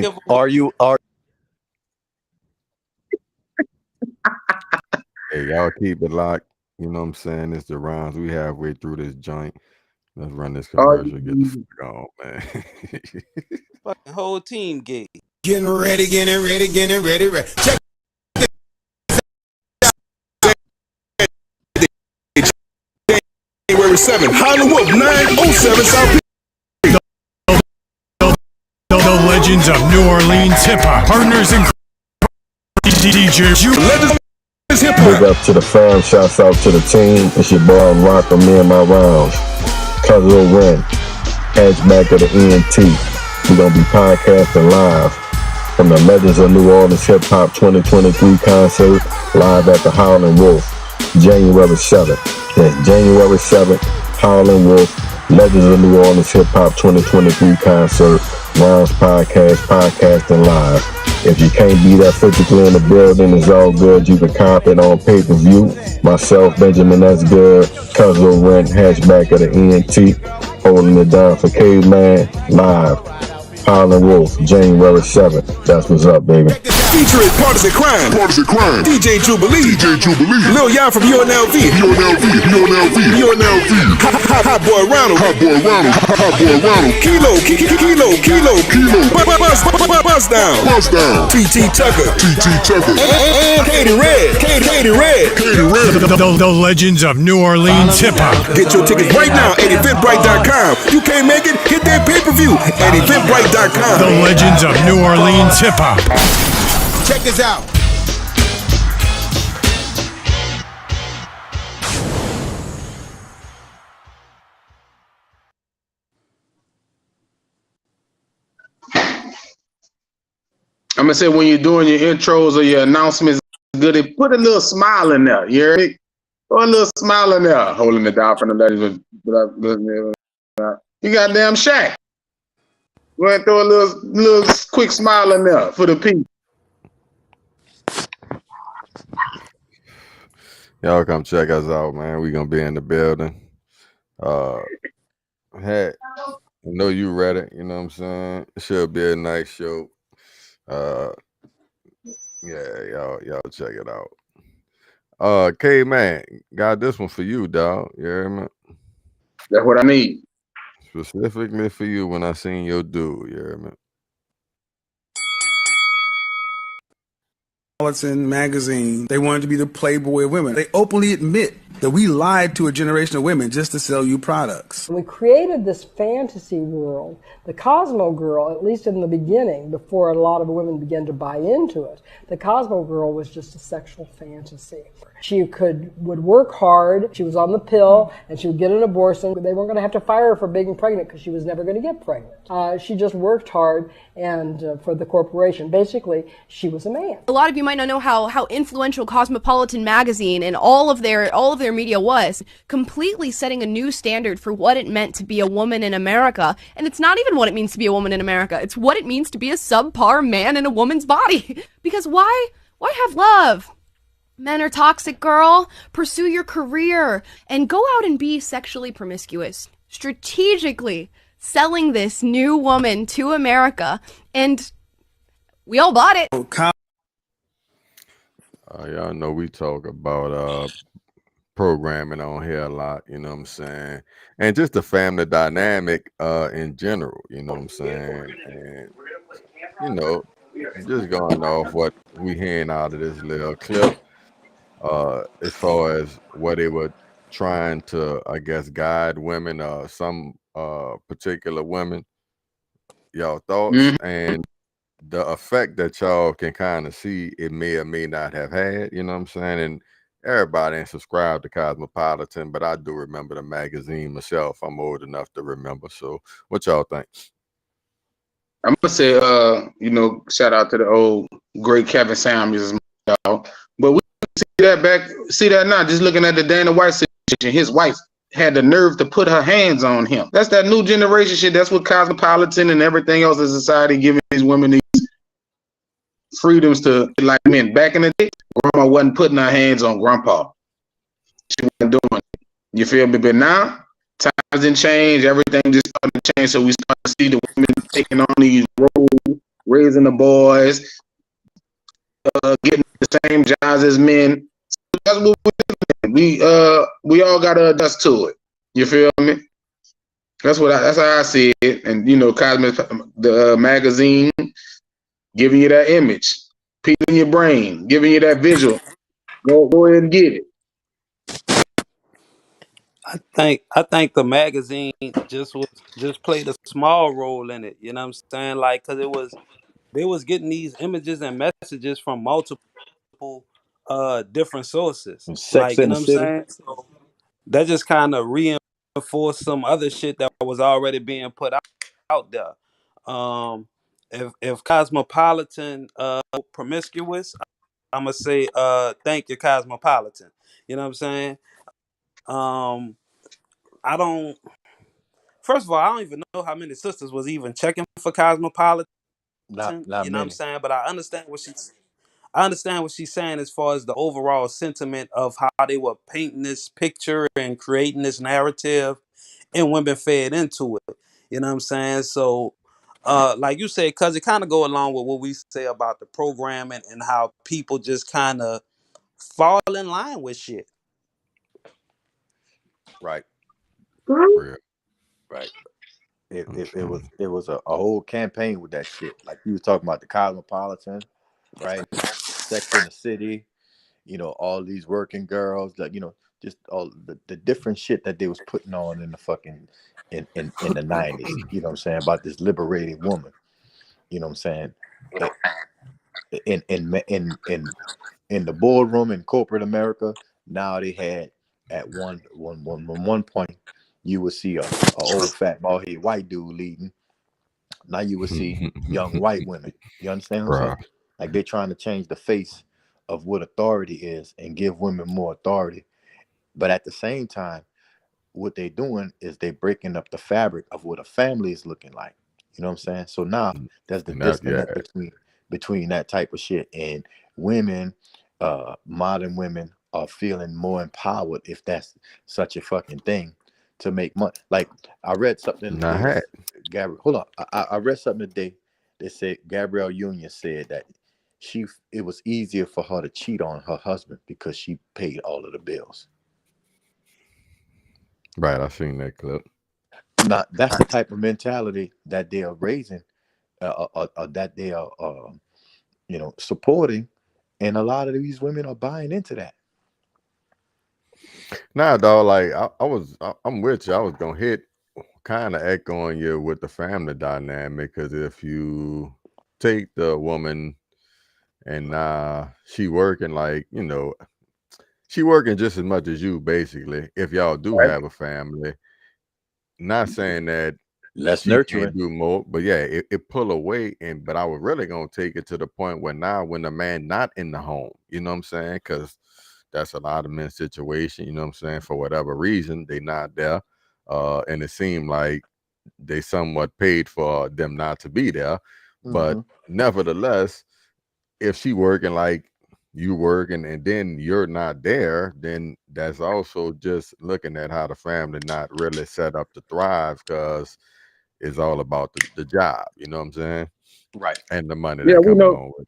Hey, y'all keep it locked. You know what I'm saying? It's the rounds. We halfway through this joint. Let's run this commercial. Get the fuck on, man. Fucking whole team gay. Getting ready. Check. January 7th, Hollywood 907 South. The legends of New Orleans hip hop partners and DJs. Big up to the fam, shouts out to the team. It's your boy Rock with me and my rounds. Cuzzo Ren, Hatchback of the ENT. We're gonna be podcasting live from the Legends of New Orleans Hip Hop 2023 concert live at the Howlin' Wolf, January 7th. That's January 7th, Howlin' Wolf, Legends of New Orleans Hip Hop 2023 concert, Rounds podcasting live. If you can't be there physically in the building, it's all good. You can cop it on pay-per-view. Myself, Benjamin That's Good, Cuzzo Rent, Hatchback of the ENT, holding it down for Caveman, live. Howlin' Wolf, January 7th. That's what's up, baby. Featuring Partisan Crime, DJ Jubilee, Lil Yon from UNLV, Hot Boy Ronald, Kilo, Buzz Down, TT Tucker, and Katie Red. The legends of New Orleans hip hop. Get your tickets right now at eventbrite.com. You can't make it? Get that pay-per-view at eventbrite.com. The legends of New Orleans hip hop. Check this out. I'm gonna say when you're doing your intros or your announcements, good. Put a little smile in there. You hear me? Put a little smile in there. Holding it down from the ladies. You goddamn Shaq. Go ahead and throw a little quick smile in there for the people. Y'all come check us out, man. We gonna be in the building. Hey, I know you read it. You know what I'm saying? It should be a nice show. Yeah, y'all check it out. K-Man, got this one for you, dog. You hear me? That's what I need. Specifically for you when I seen your dude, you hear me? Magazine, they wanted to be the Playboy of women. They openly admit that we lied to a generation of women just to sell you products. We created this fantasy world, the Cosmo Girl, at least in the beginning, before a lot of women began to buy into it. The Cosmo Girl was just a sexual fantasy. She would work hard, she was on the pill, and she would get an abortion. They weren't going to have to fire her for being pregnant because she was never going to get pregnant. She just worked hard and for the corporation. Basically, she was a man. A lot of you might not know how influential Cosmopolitan magazine and all of their media was, completely setting a new standard for what it meant to be a woman in America. And it's not even what it means to be a woman in America. It's what it means to be a subpar man in a woman's body. Because why have love? Men are toxic, girl. Pursue your career and go out and be sexually promiscuous. Strategically selling this new woman to America, and we all bought it. Y'all know we talk about programming on here a lot, you know what I'm saying? And just the family dynamic in general, you know what I'm saying? And, you know, just going off what we hearing out of this little clip, as far as what they were trying to, I guess, guide women, some particular women, y'all thoughts, and the effect that y'all can kind of see it may or may not have had, you know what I'm saying? And everybody ain't subscribed to Cosmopolitan, but I do remember the magazine myself. I'm old enough to remember. So what y'all think? I'm gonna say, you know, shout out to the old great Kevin Samuels, y'all. But we see that now, just looking at the Dana White situation. His wife had the nerve to put her hands on him. That's that new generation shit. That's what Cosmopolitan and everything else in society giving these women these freedoms to, like men. Back in the day, grandma wasn't putting her hands on grandpa. She wasn't doing it. You feel me? But now, times didn't change. Everything just started to change. So we start to see the women taking on these roles, raising the boys, getting the same jobs as men. So that's what we all gotta adjust to it. You feel me? That's how I see it. And you know, Cosmic, the magazine, giving you that image, peeling your brain, giving you that visual. Go ahead and get it. I think the magazine just played a small role in it. You know what I'm saying? Like, cause they was getting these images and messages from multiple different sources. Sex Like, you in the know what I'm City. saying? So that just kind of reinforced some other shit that was already being put out there. If Cosmopolitan promiscuous, I'm gonna say thank you, Cosmopolitan. You know what I'm saying? I don't. First of all, I don't even know how many sisters was even checking for Cosmopolitan. Not You know what I'm many. saying? But I understand what she's saying as far as the overall sentiment of how they were painting this picture and creating this narrative, and women fed into it. You know what I'm saying? So, like you said, cause it kind of go along with what we say about the programming and how people just kind of fall in line with shit. Right. Right. It was a whole campaign with that shit. Like you was talking about the Cosmopolitan, right? Sex in the City, you know, all these working girls, that, you know, just all the different shit that they was putting on in the fucking in the 90s, you know what I'm saying, about this liberated woman, you know what I'm saying, in the boardroom in corporate America. Now they had at one point you would see a old fat bald headed white dude leading. Now you would see young white women. You understand what I'm saying? Like they're trying to change the face of what authority is and give women more authority. But at the same time, what they're doing is they're breaking up the fabric of what a family is looking like. You know what I'm saying? So now there's the disconnect between that type of shit, and women, modern women are feeling more empowered, if that's such a fucking thing, to make money. Like I read something today, Gabrielle. Hold on, I read something today. They said Gabrielle Union said that it was easier for her to cheat on her husband because she paid all of the bills. Right, I seen that clip. Now that's the type of mentality that they are raising, that they are, you know, supporting, and a lot of these women are buying into that. Nah, dog. Like I'm with you. I was gonna hit kind of echoing you with the family dynamic, because if you take the woman and she working, like, you know, she working just as much as you, basically, if y'all do have a family. Not saying that less she nurturing, can't do more, but yeah, it pull away. But I was really gonna take it to the point where now, when the man not in the home, you know what I'm saying? Because that's a lot of men's situation, you know what I'm saying? For whatever reason, they not there, and it seemed like they somewhat paid for them not to be there. But nevertheless, if she working like you working and then you're not there, then that's also just looking at how the family not really set up to thrive, because It's all about the job. You know what I'm saying? Right. And the money Yeah, that we come know. along with it.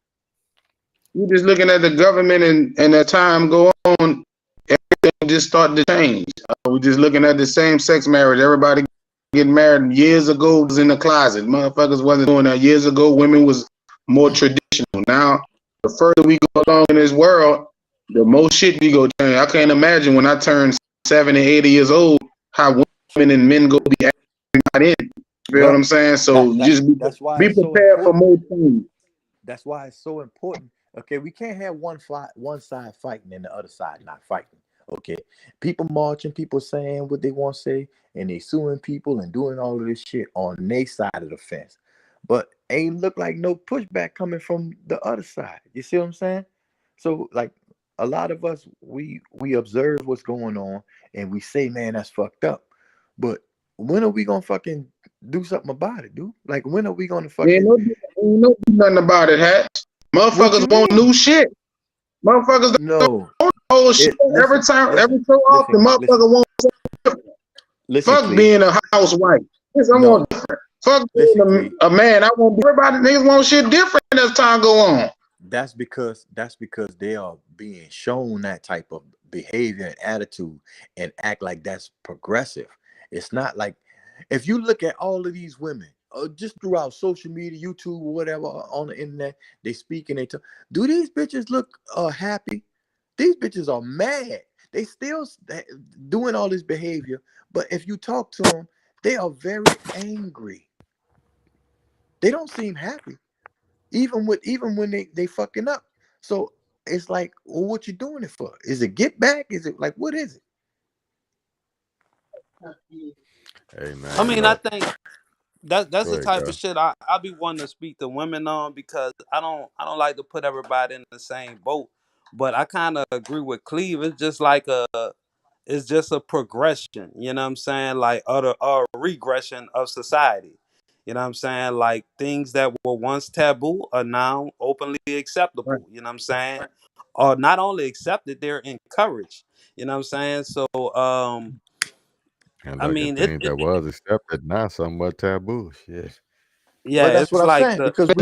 We're just looking at the government, and as time go on, everything just start to change. We're just looking at the same-sex marriage. Everybody getting married years ago was in the closet. Motherfuckers wasn't doing that years ago. Women was more traditional. Now, the further we go along in this world, the more shit we go change. I can't imagine when I turn 70, 80 years old, how women and men go be acting in. You feel what I'm saying? So just that's why be it's so prepared for important. more change. That's why it's so important. Okay, we can't have one side fighting and the other side not fighting. Okay, people marching, people saying what they want to say, and they suing people and doing all of this shit on their side of the fence. But ain't look like no pushback coming from the other side. You see what I'm saying? So like a lot of us, we observe what's going on and we say, man, that's fucked up. But when are we gonna fucking do something about it, dude? Like when are we gonna fucking? Ain't no nothing about it, Hatch. Motherfuckers want new shit. Motherfuckers no old shit every so often. Motherfucker want something different. Fuck being a housewife. I want different. Fuck being a man. I want everybody. Niggas want shit different as time go on. That's because they are being shown that type of behavior and attitude and act like that's progressive. It's not like if you look at all of these women just throughout social media, YouTube, or whatever on the internet, they speak and they talk. Do these bitches look happy? These bitches are mad. They still doing all this behavior, but if you talk to them, they are very angry. They don't seem happy, even when they fucking up. So it's like, well, what you doing it for? Is it get back? Is it like what is it? Hey man. I mean, I think that's the ahead, type Kyle. of shit I be wanting to speak to women on, because I don't like to put everybody in the same boat. But I kind of agree with Cleve. It's just like it's just a progression, you know what I'm saying? Like a regression of society. You know what I'm saying? Like things that were once taboo are now openly acceptable. You know what I'm saying? Or not only accepted, they're encouraged. You know what I'm saying? So And I look mean at things that was accepted now somewhat taboo. Shit. yeah, Well, that's it's what I'm like saying, because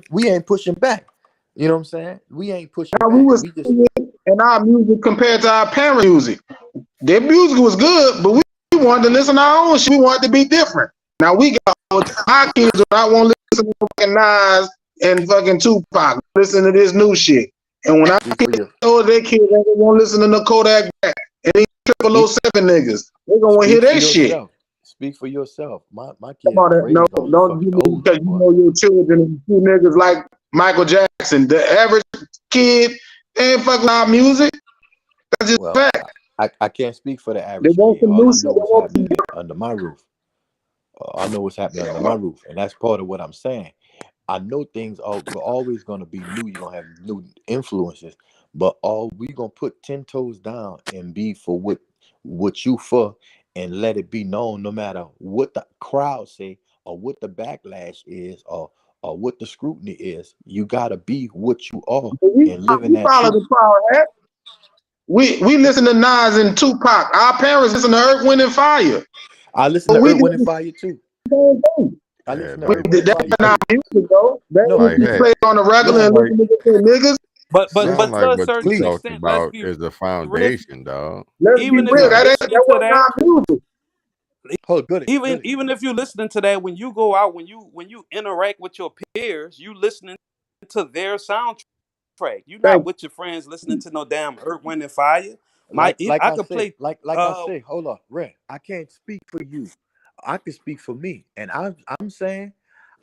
we ain't pushing back. You know what I'm saying? We ain't pushing Now back. we was in our music compared to our parents' music. Their music was good, but we wanted to listen to our own shit. We wanted to be different. Now we got our kids do not want to listen to fucking Nas and fucking Tupac. Listen to this new shit. And when I told their kids they won't listen to the Kodak Black and these 007 niggas, they gonna hear that shit. Speak for yourself. My kids No, don't give me because you know your children and two niggas like Michael Jackson. The average kid, they ain't fucking our music. That's just fact. I can't speak for the average kid. All I know what's happening under my roof. I know what's happening under my roof, and that's part of what I'm saying. I know things are always going to be new. You're going to have new influences, but we going to put 10 toes down and be for what you for, and let it be known, no matter what the crowd say or what the backlash is or what the scrutiny is. You got to be what you are and live in that follow truth. the crowd. We listen to Nas and Tupac. Our parents listen to Earth, Wind and Fire. I listen to Earth, Wind and Fire too. I listen to Earth, Wind and Fire too. That's not music though. That play on the regular and listen to the niggas. But Sound to like a what certain you talking extent, let's about be is the real. foundation, dog. Let's be real. That was not music. Even if you're listening to that, when you go out, when you interact with your peers, you listening to their soundtrack. You're not with your friends listening to no damn Earth, Wind and Fire. I could play. I say, hold on, Red. I can't speak for you. I can speak for me, and I'm saying,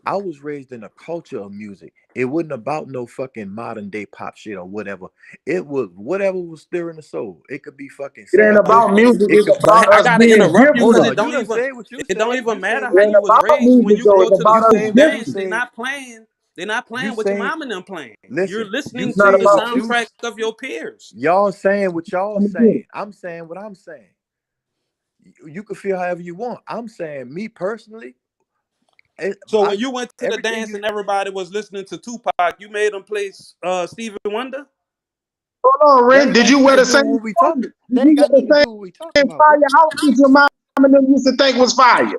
I was raised in a culture of music. It wasn't about no fucking modern day pop shit or whatever. It was whatever was stirring the soul. It could be fucking. It ain't about music. It's about I us gotta being interrupt you different. because it don't even matter how It ain't you was about raised. When music you though. go It's to the about us school different. games, they're not playing what your mom and them playing. You're listening It's to not the about soundtrack of your peers. Y'all saying what y'all saying. I'm saying what I'm saying. You can feel however you want. I'm saying, me personally. So when you went to the dance and everybody was listening to Tupac, you made them play Stevie Wonder? Hold on, Ren. Did you wear the same? That ain't got nothing to do with what we talking about, fire outfit your mom and them used to think was fire?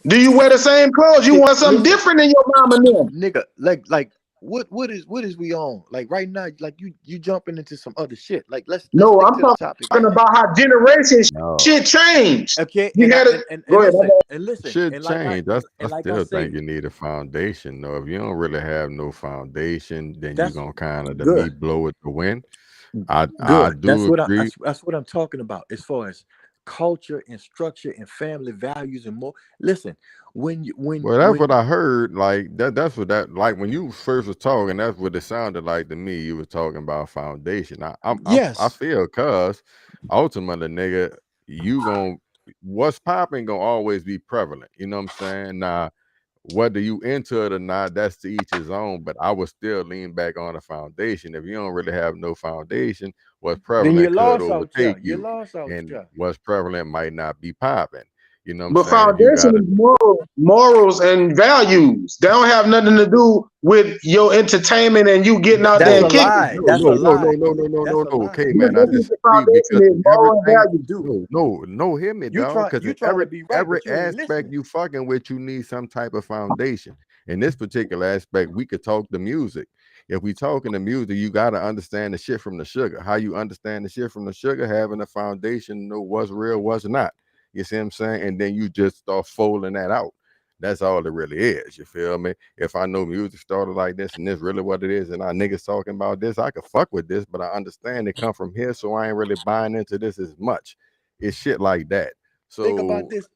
Do you wear the same clothes? You want something different than your mom and them? Nigga, like what is we on? Like right now, like you jumping into some other shit. Like let's No, stick I'm to the topic. talking about how generations shit changed. Okay, You had go ahead. listen, Shit and like change. I like still I say, think you need a foundation, though. If you don't really have no foundation, then you're that's gonna kind of the good. meat blow it to win. I Good. do agree. That's what I'm talking about as far as culture and structure and family values and more. Listen, when Well, that's what I heard. Like that's what that like when you first was talking. That's what it sounded like to me. You were talking about foundation. I feel cause ultimately, nigga, you gonna what's popping gonna always be prevalent. You know what I'm saying? Now, whether you into it or not, that's to each his own. But I would still lean back on a foundation. If you don't really have no foundation, what's then prevalent you could lost out overtake there. You you, lost out and there. what's prevalent might not be popping. You know what But I'm saying? If you foundation got is morals and values. They don't have nothing to do with your entertainment and you getting out there and kicking. No. Okay, man, I disagree foundation because is moral and everything. No, hear me, dog. Because in every aspect you fucking with, you need some type of foundation. In this particular aspect, we could talk the music. If we talking the music, you got to understand the shit from the sugar. How you understand the shit from the sugar, having a foundation, know what's real, what's not. You see what I'm saying? And then you just start folding that out. That's all it really is. You feel me? If I know music started like this and this really what it is, and our niggas talking about this, I could fuck with this, but I understand it come from here, so I ain't really buying into this as much. It's shit like that. So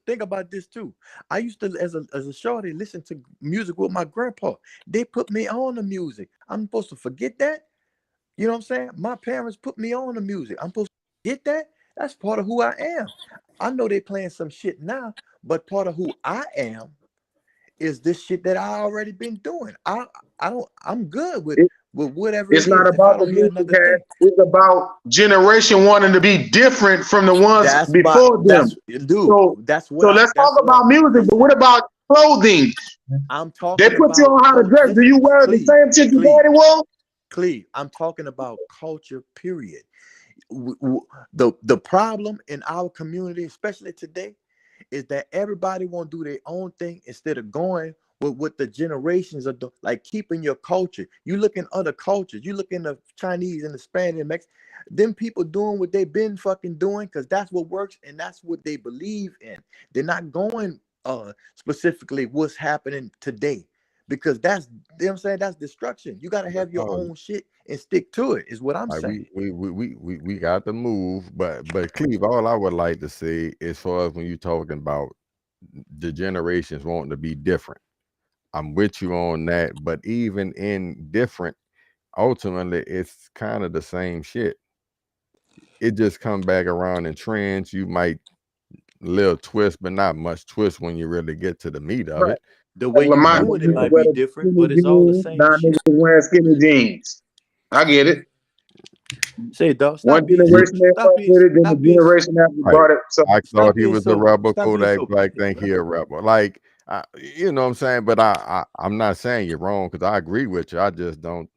think about this too. I used to, as a shorty, listen to music with my grandpa. They put me on the music. I'm supposed to forget that? You know what I'm saying? My parents put me on the music. I'm supposed to forget that? That's part of who I am. I know they playing some shit now, but part of who I am is this shit that I already been doing. I'm good with whatever it's it not is. about the music, it's about generation wanting to be different from the ones before them. So let's talk about music, but what about clothing? I'm talking They put you on how to dress. Do you wear the same shit your daddy wore? Cleve, I'm talking about culture, period. The problem in our community, especially today, is that everybody want to do their own thing instead of going with what the generations are doing, like keeping your culture. You look in other cultures, you look in the Chinese and the Spanish and Mexican, them people doing what they've been fucking doing because that's what works and that's what they believe in. They're not going specifically what's happening today. Because that's, you know what I'm saying, that's destruction. You got to have your own shit and stick to it, is what I'm saying. We got to move, but Cleve, all I would like to say as far as when you're talking about the generations wanting to be different, I'm with you on that. But even in different, ultimately, it's kind of the same shit. It just comes back around in trends. You might little twist, but not much twist when you really get to the meat of it. The way you do it might be different, but it's all the same shit. Wearing skinny jeans. I get it. Say, dog, one generation they fuck with it, then the generation after brought it. So I thought he was a rebel. Kodak Black think he a rebel. Like, you know what I'm saying? But I'm not saying you're wrong because I agree with you. I just don't.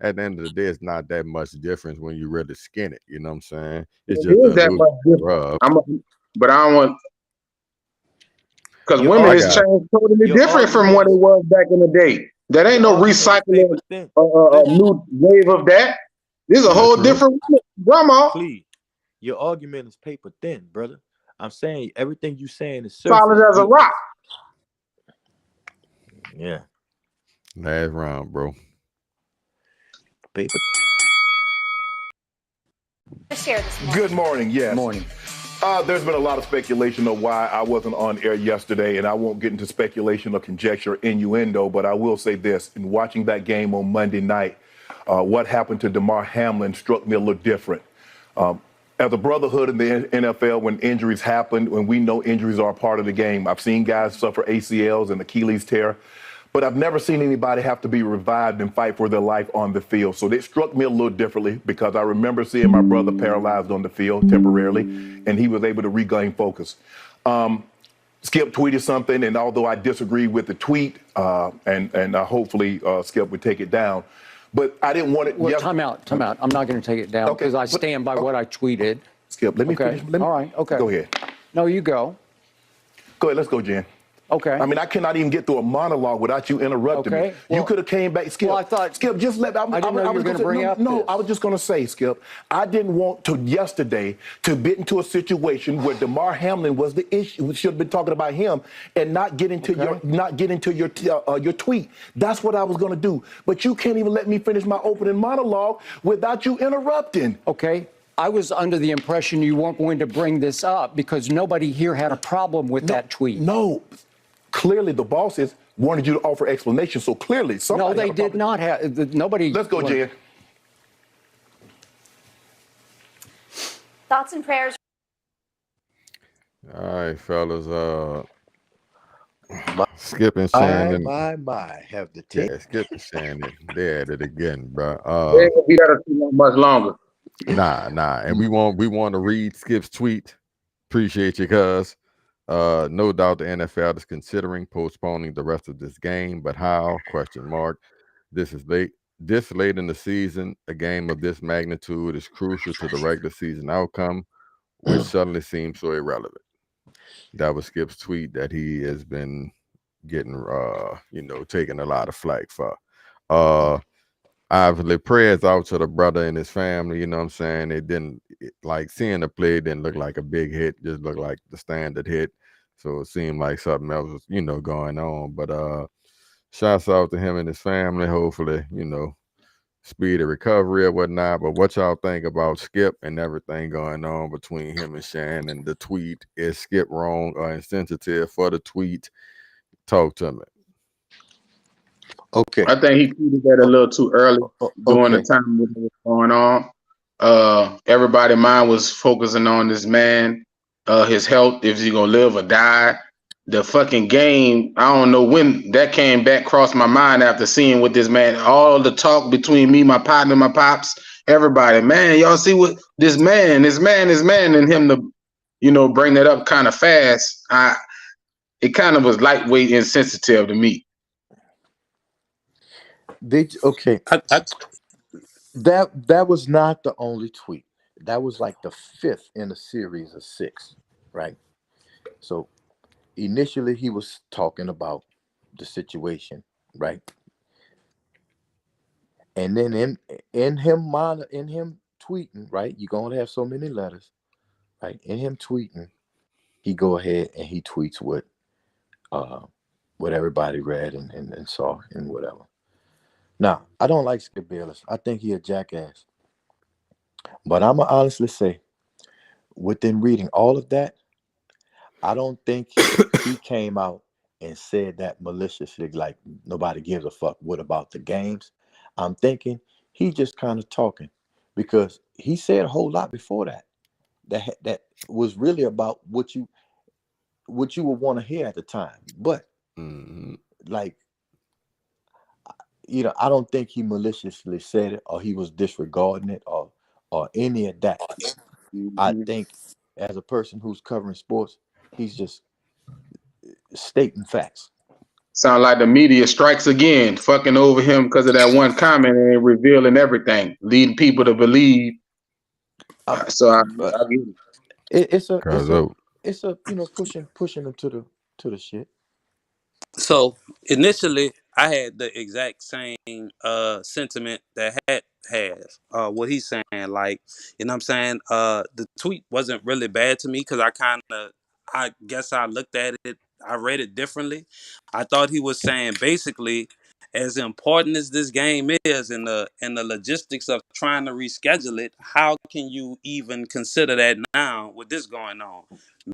At the end of the day, it's not that much difference when you really skin it. You know what I'm saying? It's just that much different. But I don't want. Because women is changed totally different from what it was back in the day. That ain't no recycling a new wave of that. This is a whole different grandma. Please, your argument is paper thin, brother. I'm saying everything you saying is solid as a rock. Yeah. Last round, bro. Paper. Good morning. Yes. Morning. There's been a lot of speculation of why I wasn't on air yesterday, and I won't get into speculation or conjecture, innuendo, but I will say this. In watching that game on Monday night, what happened to Damar Hamlin struck me a little different. As a brotherhood in the NFL, when injuries happen, when we know injuries are a part of the game, I've seen guys suffer ACLs and Achilles tear, but I've never seen anybody have to be revived and fight for their life on the field. So it struck me a little differently because I remember seeing my brother paralyzed on the field temporarily, and he was able to regain focus. Skip tweeted something, and although I disagree with the tweet, and hopefully Skip would take it down, but I didn't want it. Well, time out. I'm not going to take it down because I stand by what I tweeted. Skip, let me finish. All right, okay. Go ahead. No, you go. Go ahead, let's go, Jen. Okay. I mean, I cannot even get through a monologue without you interrupting me. Okay. You could have came back, Skip. Well, I thought. Skip, just let. I didn't know you were going to bring up no. this. I was just going to say, Skip. I didn't want to yesterday to get into a situation where DeMar Hamlin was the issue. We should have been talking about him and not get into your tweet. That's what I was going to do. But you can't even let me finish my opening monologue without you interrupting. Okay. I was under the impression you weren't going to bring this up because nobody here had a problem with that tweet. No. Clearly, the bosses wanted you to offer explanation. So clearly, somebody. No, they did not have. Nobody. Let's go, Jen. Thoughts and prayers. All right, fellas. Skip and Shannon. My, have the tape. Yeah, Skip and Shannon. They at it again, bro. They ain't gonna be there too much longer. Nah. And we want to read Skip's tweet. Appreciate you, cuz. No doubt the NFL is considering postponing the rest of this game, but how? ? This is late. This late in the season, a game of this magnitude is crucial to the regular season outcome, which suddenly seems so irrelevant. That was Skip's tweet that he has been getting, taking a lot of flack for. Obviously, prayers out to the brother and his family. You know what I'm saying? It didn't like seeing the play didn't look like a big hit, just looked like the standard hit. So it seemed like something else was, going on. But shouts out to him and his family. Hopefully, speedy recovery or whatnot. But what y'all think about Skip and everything going on between him and Shannon? The tweet, is Skip wrong or insensitive for the tweet? Talk to me. Okay. I think he tweeted that a little too early during the time when it was going on. Everybody's mind was focusing on this man, his health, if he's gonna live or die. The fucking game, I don't know when that came back, crossed my mind after seeing what this man, all the talk between me, my partner, my pops, everybody, man, y'all see what this man, and him to, bring that up kind of fast. It kind of was lightweight insensitive to me. Okay. That was not the only tweet. That was like the 5th in a series of 6, right? So initially he was talking about the situation, right? And then in him tweeting, right? You're gonna have so many letters, right? In him tweeting, he go ahead and he tweets what everybody read and saw and whatever. Now, I don't like Skip Bayless. I think he a jackass. But I'm going to honestly say, within reading all of that, I don't think he came out and said that maliciously, like nobody gives a fuck. What about the games? I'm thinking he just kind of talking because he said a whole lot before that was really about what you would want to hear at the time. But I don't think he maliciously said it or he was disregarding it or any of that. I think as a person who's covering sports, he's just stating facts. Sound like the media strikes again, fucking over him because of that one comment and revealing everything, leading people to believe. I get it. It's a pushing them to the shit. So initially, I had the exact same sentiment that Hat has. What he's saying, like, you know what I'm saying? The tweet wasn't really bad to me because I guess I looked at it, I read it differently. I thought he was saying basically, as important as this game is and the logistics of trying to reschedule it, how can you even consider that now with this going on?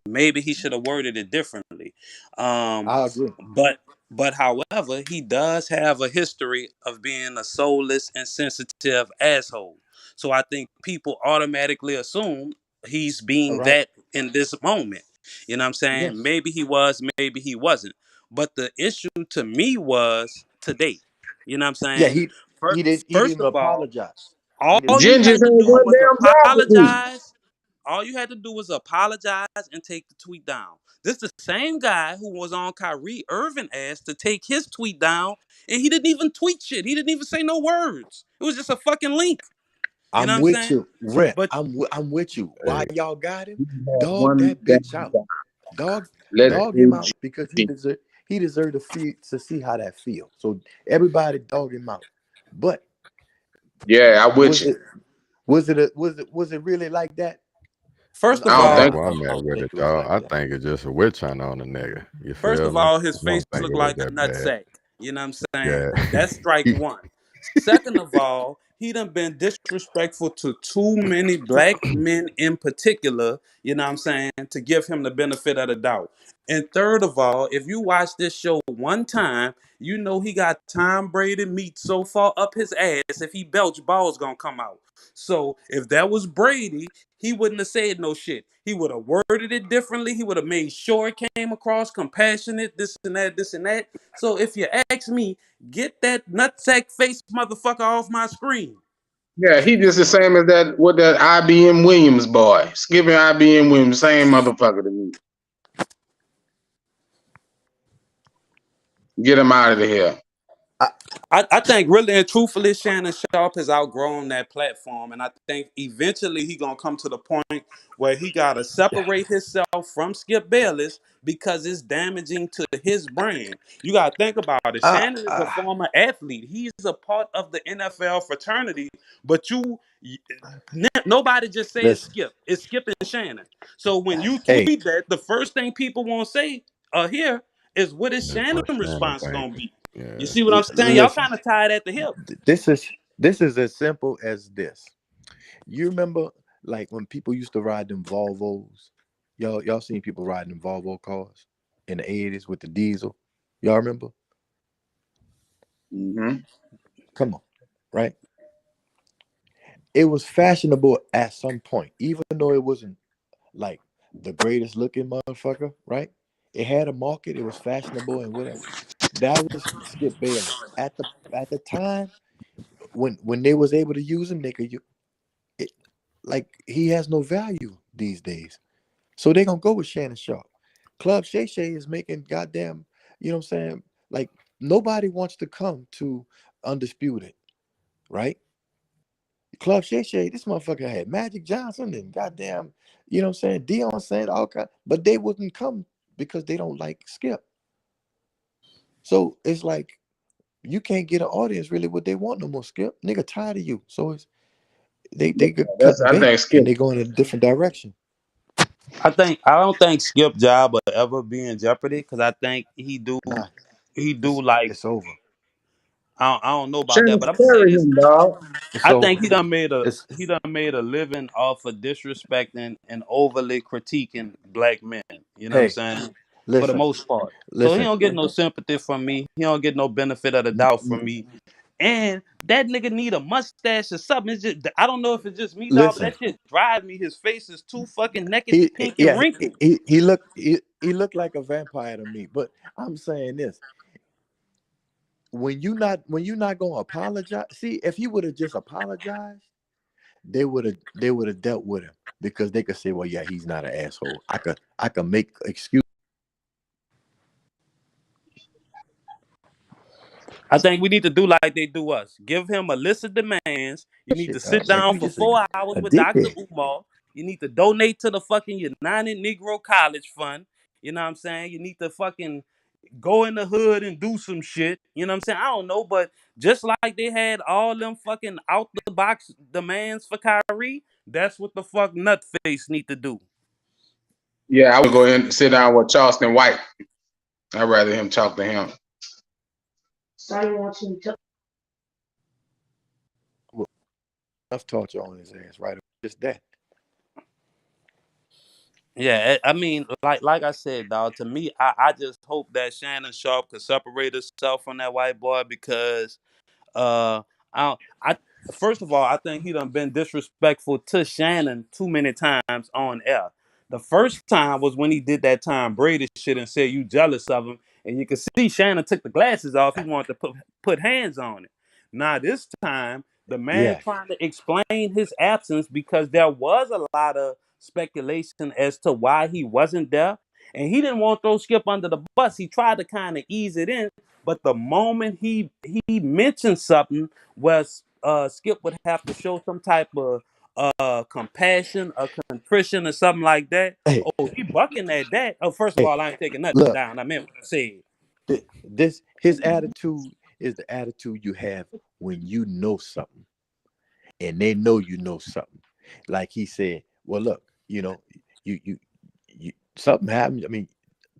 Maybe he should have worded it differently. I agree. But however, he does have a history of being a soulless and sensitive asshole. So I think people automatically assume he's being that in this moment. You know what I'm saying? Yes. Maybe he was, maybe he wasn't. But the issue to me was today. You know what I'm saying? Yeah, he didn't apologize. All you had to do was apologize. All you had to do was apologize and take the tweet down. This is the same guy who was on Kyrie Irving ass to take his tweet down, and he didn't even tweet shit. He didn't even say no words. It was just a fucking link. You know I'm what with I'm saying? you, Rent. But I'm with you. Why y'all got him? Dog that bitch out. Dog him out because He deserved to see how that feels. So everybody dog him out. But yeah, I with you. Was it really like that? First of I don't all, That's think why I'm I at don't with think it, it was dog. like I that. think it's just a witch hunt on the nigga. You first feel of me? all, his I don't face think looked it was like a that nut bad. sack. You know what I'm saying? Yeah. That's strike one. Second of all, he done been disrespectful to too many black men in particular, you know what I'm saying, to give him the benefit of the doubt. And third of all, if you watch this show one time, you know he got Tom Brady meat so far up his ass, if he belch, balls gonna come out. So if that was Brady, he wouldn't have said no shit. He would have worded it differently. He would have made sure it came across compassionate, this and that, this and that. So if you ask me, get that nutsack face motherfucker off my screen. yeah, he just the same as that with that IBM Williams boy. Skipping IBM Williams, same motherfucker to me. Get him out of here. I think really and truthfully, Shannon Sharp has outgrown that platform, and I think eventually he gonna come to the point where he gotta separate himself from Skip Bayless because it's damaging to his brand. You gotta think about it. Shannon is a former athlete. He's a part of the NFL fraternity, but nobody just says Listen, Skip. It's Skip and Shannon. So when you hey, tweet that, the first thing people won't say here is what is That's Shannon what Shannon response think. gonna be? You Yeah. see what I'm saying? Y'all listen. kind of tied at the hip. This is as simple as this. You remember like when people used to ride them Volvos? Y'all seen people riding them Volvo cars in the 80s with the diesel? Y'all remember? Mm-hmm. Come on, right? It was fashionable at some point, even though it wasn't like the greatest looking motherfucker, right? It had a market, it was fashionable and whatever. That was Skip Bayless. At the time when they was able to use him, they could it, like he has no value these days. So they're gonna go with Shannon Sharp. Club Shay Shay is making goddamn, you know what I'm saying? Like nobody wants to come to Undisputed, right? Club Shay Shay, this motherfucker had Magic Johnson and goddamn, you know what I'm saying? Deion saying all kind, but they wouldn't come because they don't like Skip. So it's like you can't get an audience really what they want no more, Skip. Nigga tired of you. So it's they get cut I bait think Skip. and they go in a different direction. I don't think Skip job will ever be in jeopardy because I think he do like It's over. I don't know about that, Shannon but I'm gonna say carry this. him, dog. It's I over. think he done made a living off of disrespecting and overly critiquing black men. You know what I'm Hey, saying? For the listen, most part. So he listen. don't get no sympathy from me. He don't get no benefit of the doubt from me. And that nigga need a mustache or something. It's just I don't know if it's just me, dog, but Listen. that shit drives me. His face is too fucking naked, He pink, and yeah, wrinkled. he looked like a vampire to me. But I'm saying this. When you not gonna apologize, see, if he would have just apologized, they would have dealt with him because they could say, well, yeah, he's not an asshole. I could make excuse. I think we need to do like they do us. Give him a list of demands. You need to Shit, sit like down you for just 4 hours a with Dr. dickhead. Umar. You need to donate to the fucking United Negro College Fund. You know what I'm saying? You need to fucking go in the hood and do some shit. You know what I'm saying? I don't know, but just like they had all them fucking out the box demands for Kyrie, that's what the fuck Nutface need to do. Yeah, I would go in and sit down with Charleston White. I'd rather him talk to him. Enough torture on his ass, right? Just that. Yeah, I mean, like I said, dog. To me, I just hope that Shannon Sharp could separate herself from that white boy because I first of all, I think he done been disrespectful to Shannon too many times on air. The first time was when he did that Tom Brady shit and said you jealous of him, and you could see Shannon took the glasses off. He wanted to put hands on it. Now this time, the man Yeah. trying to explain his absence because there was a lot of speculation as to why he wasn't there, and he didn't want to throw Skip under the bus. He tried to kind of ease it in, but the moment he mentioned something was Skip would have to show some type of compassion, a contrition, or something like that. Hey, Oh, he bucking at that. Oh, first of hey, all, I ain't taking nothing look, down. I meant what I said. His attitude is the attitude you have when you know something, and they know you know something. Like he said, well, look, you something happened. I mean,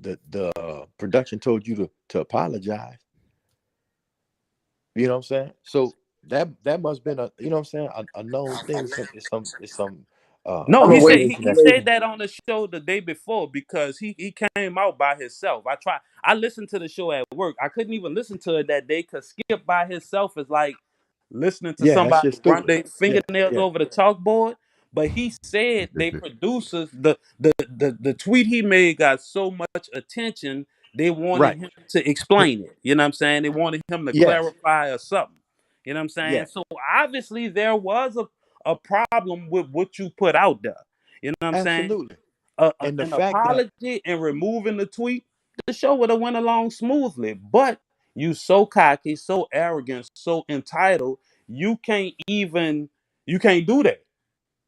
the production told you to apologize. You know what I'm saying? So that must have been a, you know what I'm saying, a known thing. It's some No, I'm gonna he wait. said information he that's said that on the show the day before because he came out by himself. I listened to the show at work. I couldn't even listen to it that day because Skip by himself is like listening to that's somebody just run stupid. their fingernails over the chalkboard. But he said they producers the tweet he made got so much attention they wanted Right. him to explain it. You know what I'm saying? They wanted him to Yes. clarify or something. You know what I'm saying? Yes. So obviously there was a problem with what you put out there. You know what I'm saying? Absolutely. And the An fact that apology and removing the tweet, the show would have went along smoothly. But you so cocky, so arrogant, so entitled, you can't do that.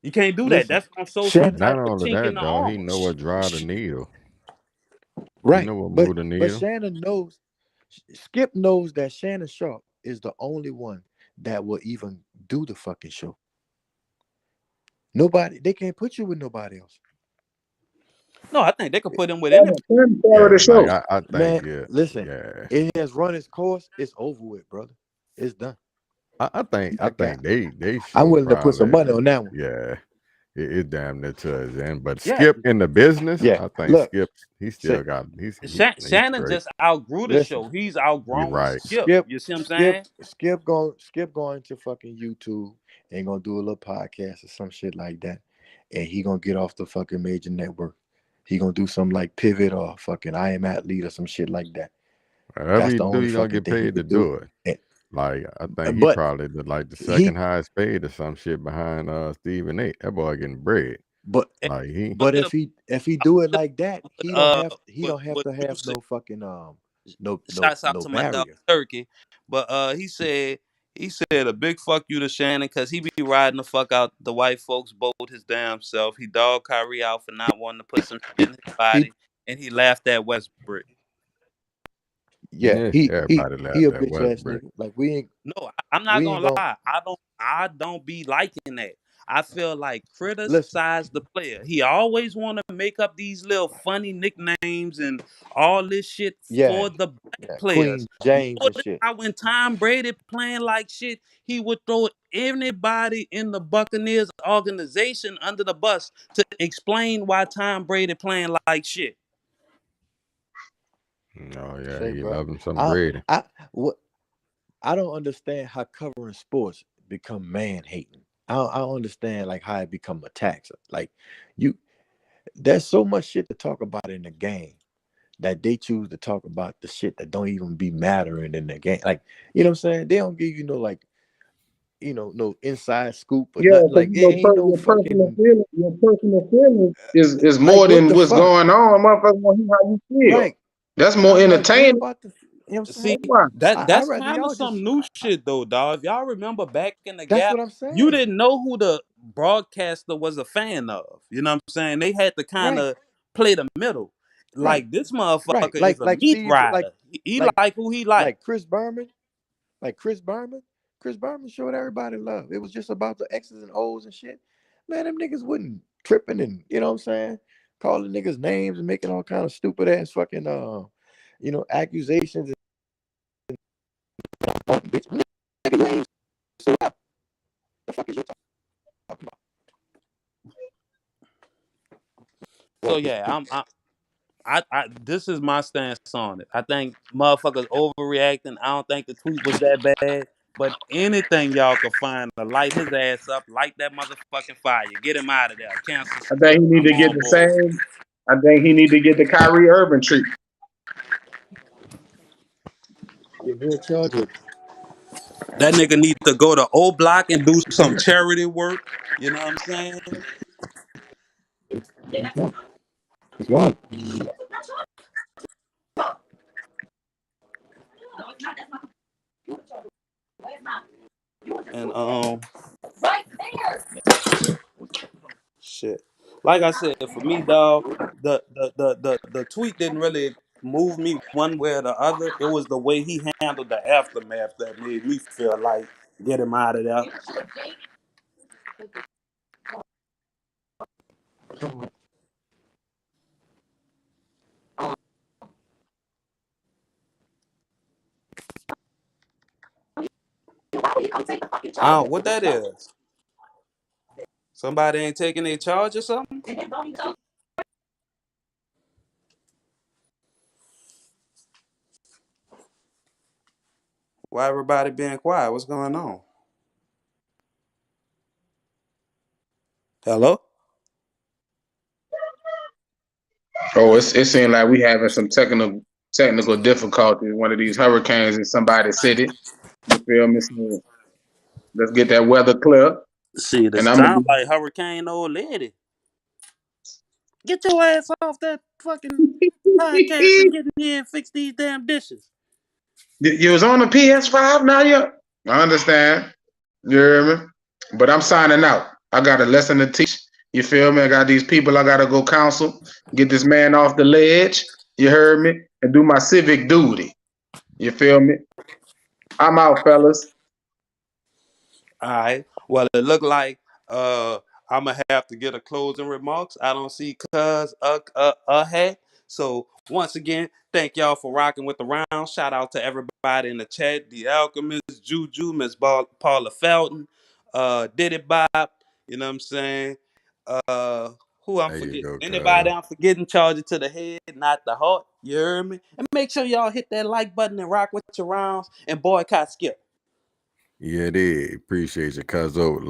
You can't do that. listen, That's gonna show some Shannon, Not type of only chink in that the though, he armor. know what drive the needle. He right? know what move the But needle. Shannon knows. Skip knows that Shannon Sharp is the only one that will even do the fucking show. Nobody, they can't put you with nobody else. No, I think they could put him with anybody. Yeah, The show. like I Man, think listen, yeah. it has run its course. It's over with, brother. It's done. I think they I'm show willing to put some probably money on that one. yeah. It's damn near to his end. But Yeah. Skip in the business, Yeah. I think Look, Skip he still got he's Shannon straight. just outgrew the listen, show. He's You're outgrown right. Skip. You see what I'm saying? Skip going to fucking YouTube and gonna do a little podcast or some shit like that, and he gonna get off the fucking major network. He gonna do something like Pivot or fucking I Am Athlete or some shit like that. Whatever That's you the do, only you're gonna fucking get thing he paid to could do. do it. Like I think he But probably the like the he second highest paid or some shit behind Stephen A. That boy getting bread. but Like he but if he do it like that, he don't have What to have Juicy, no fucking shouts out to my dog barrier. Turkey. But he said a big fuck you to Shannon because he be riding the fuck out the white folks boat his damn self. He dogged Kyrie out for not wanting to put some shit in his body, and he laughed at Westbrook. Yeah, everybody he a laughed at bitch ass Westbrook. nigga. Like we No, I'm not ain't gonna gonna lie. I don't be liking that. I feel like listen. criticize the player. He always want to make up these little funny nicknames and all this shit Yeah, for the black yeah, players. Queen James and Notice shit. how when Tom Brady playing like shit, he would throw anybody in the Buccaneers organization under the bus to explain why Tom Brady playing like shit. Oh yeah, Say, he bro, loving some I Brady. I don't understand how covering sports become man hating. I don't understand like how it become a tax. Like there's so much shit to talk about in the game that they choose to talk about the shit that don't even be mattering in the game. Like, you know what I'm saying? They don't give you no inside scoop or Yeah, nothing. because Like it ain't no fucking your personal feeling is like more what than the what's fuck? going on. Motherfuckers want to hear how you feel. Right. That's more I'm like, what entertaining. about the you know what I'm See, saying? Why? I'd that's rather kind of y'all some just new shit though, dog. If y'all remember back in the that's gap, what I'm you saying. didn't know who the broadcaster was a fan of. You know what I'm saying? They had to kind Right, of play the middle. right, Like this right. motherfucker is a meat rider. He Like like who he like. like Chris Berman. Chris Berman showed everybody love. It was just about the X's and O's and shit. Man, them niggas wasn't tripping and you know what I'm saying, calling niggas names and making all kind of stupid ass fucking accusations. Bitch, nigga, you ain't so what the fuck is you talking about? So yeah, I this is my stance on it. I think motherfuckers overreacting. I don't think the tweet was that bad. But anything y'all can find to light his ass up, light that motherfucking fire. Get him out of there. Cancel I think Skip. he need I'm to get on the board. same. I think he need to get the Kyrie Irving treatment. That nigga need to go to O Block and do some charity work. You know what I'm saying? And shit. Like I said, for me, dog, the tweet didn't really move me one way or the other. It was the way he handled the aftermath that made me feel like get him out of there. What that is? Somebody ain't taking their charge or something? Why everybody being quiet? What's going on? Hello? Oh, it seemed like we having some technical difficulties. One of these hurricanes in somebody's city. You feel me? So let's get that weather clear. See, this And I'm gonna sound be like Hurricane Old Lady. Get your ass off that fucking podcast and get in here and fix these damn dishes. You was on the PS5 now, yeah. I understand. You hear me? But I'm signing out. I got a lesson to teach. You feel me? I got these people I gotta go counsel, get this man off the ledge. You heard me? And do my civic duty. You feel me? I'm out, fellas. All right. Well, it looked like I'm gonna have to get a closing remarks. I don't see cuz ahead. So once again, thank y'all for rocking with the round. Shout out to everybody in the chat: The Alchemist, Juju, Miss Paula Felton, Diddy Bob. You know what I'm saying? Who I'm There you forgetting? go, Anybody cuz. I'm forgetting? Charge it to the head, not the heart. You heard me? And make sure y'all hit that like button and rock with your rounds and boycott Skip. Yeah, it is. Appreciate you, cuz. Love.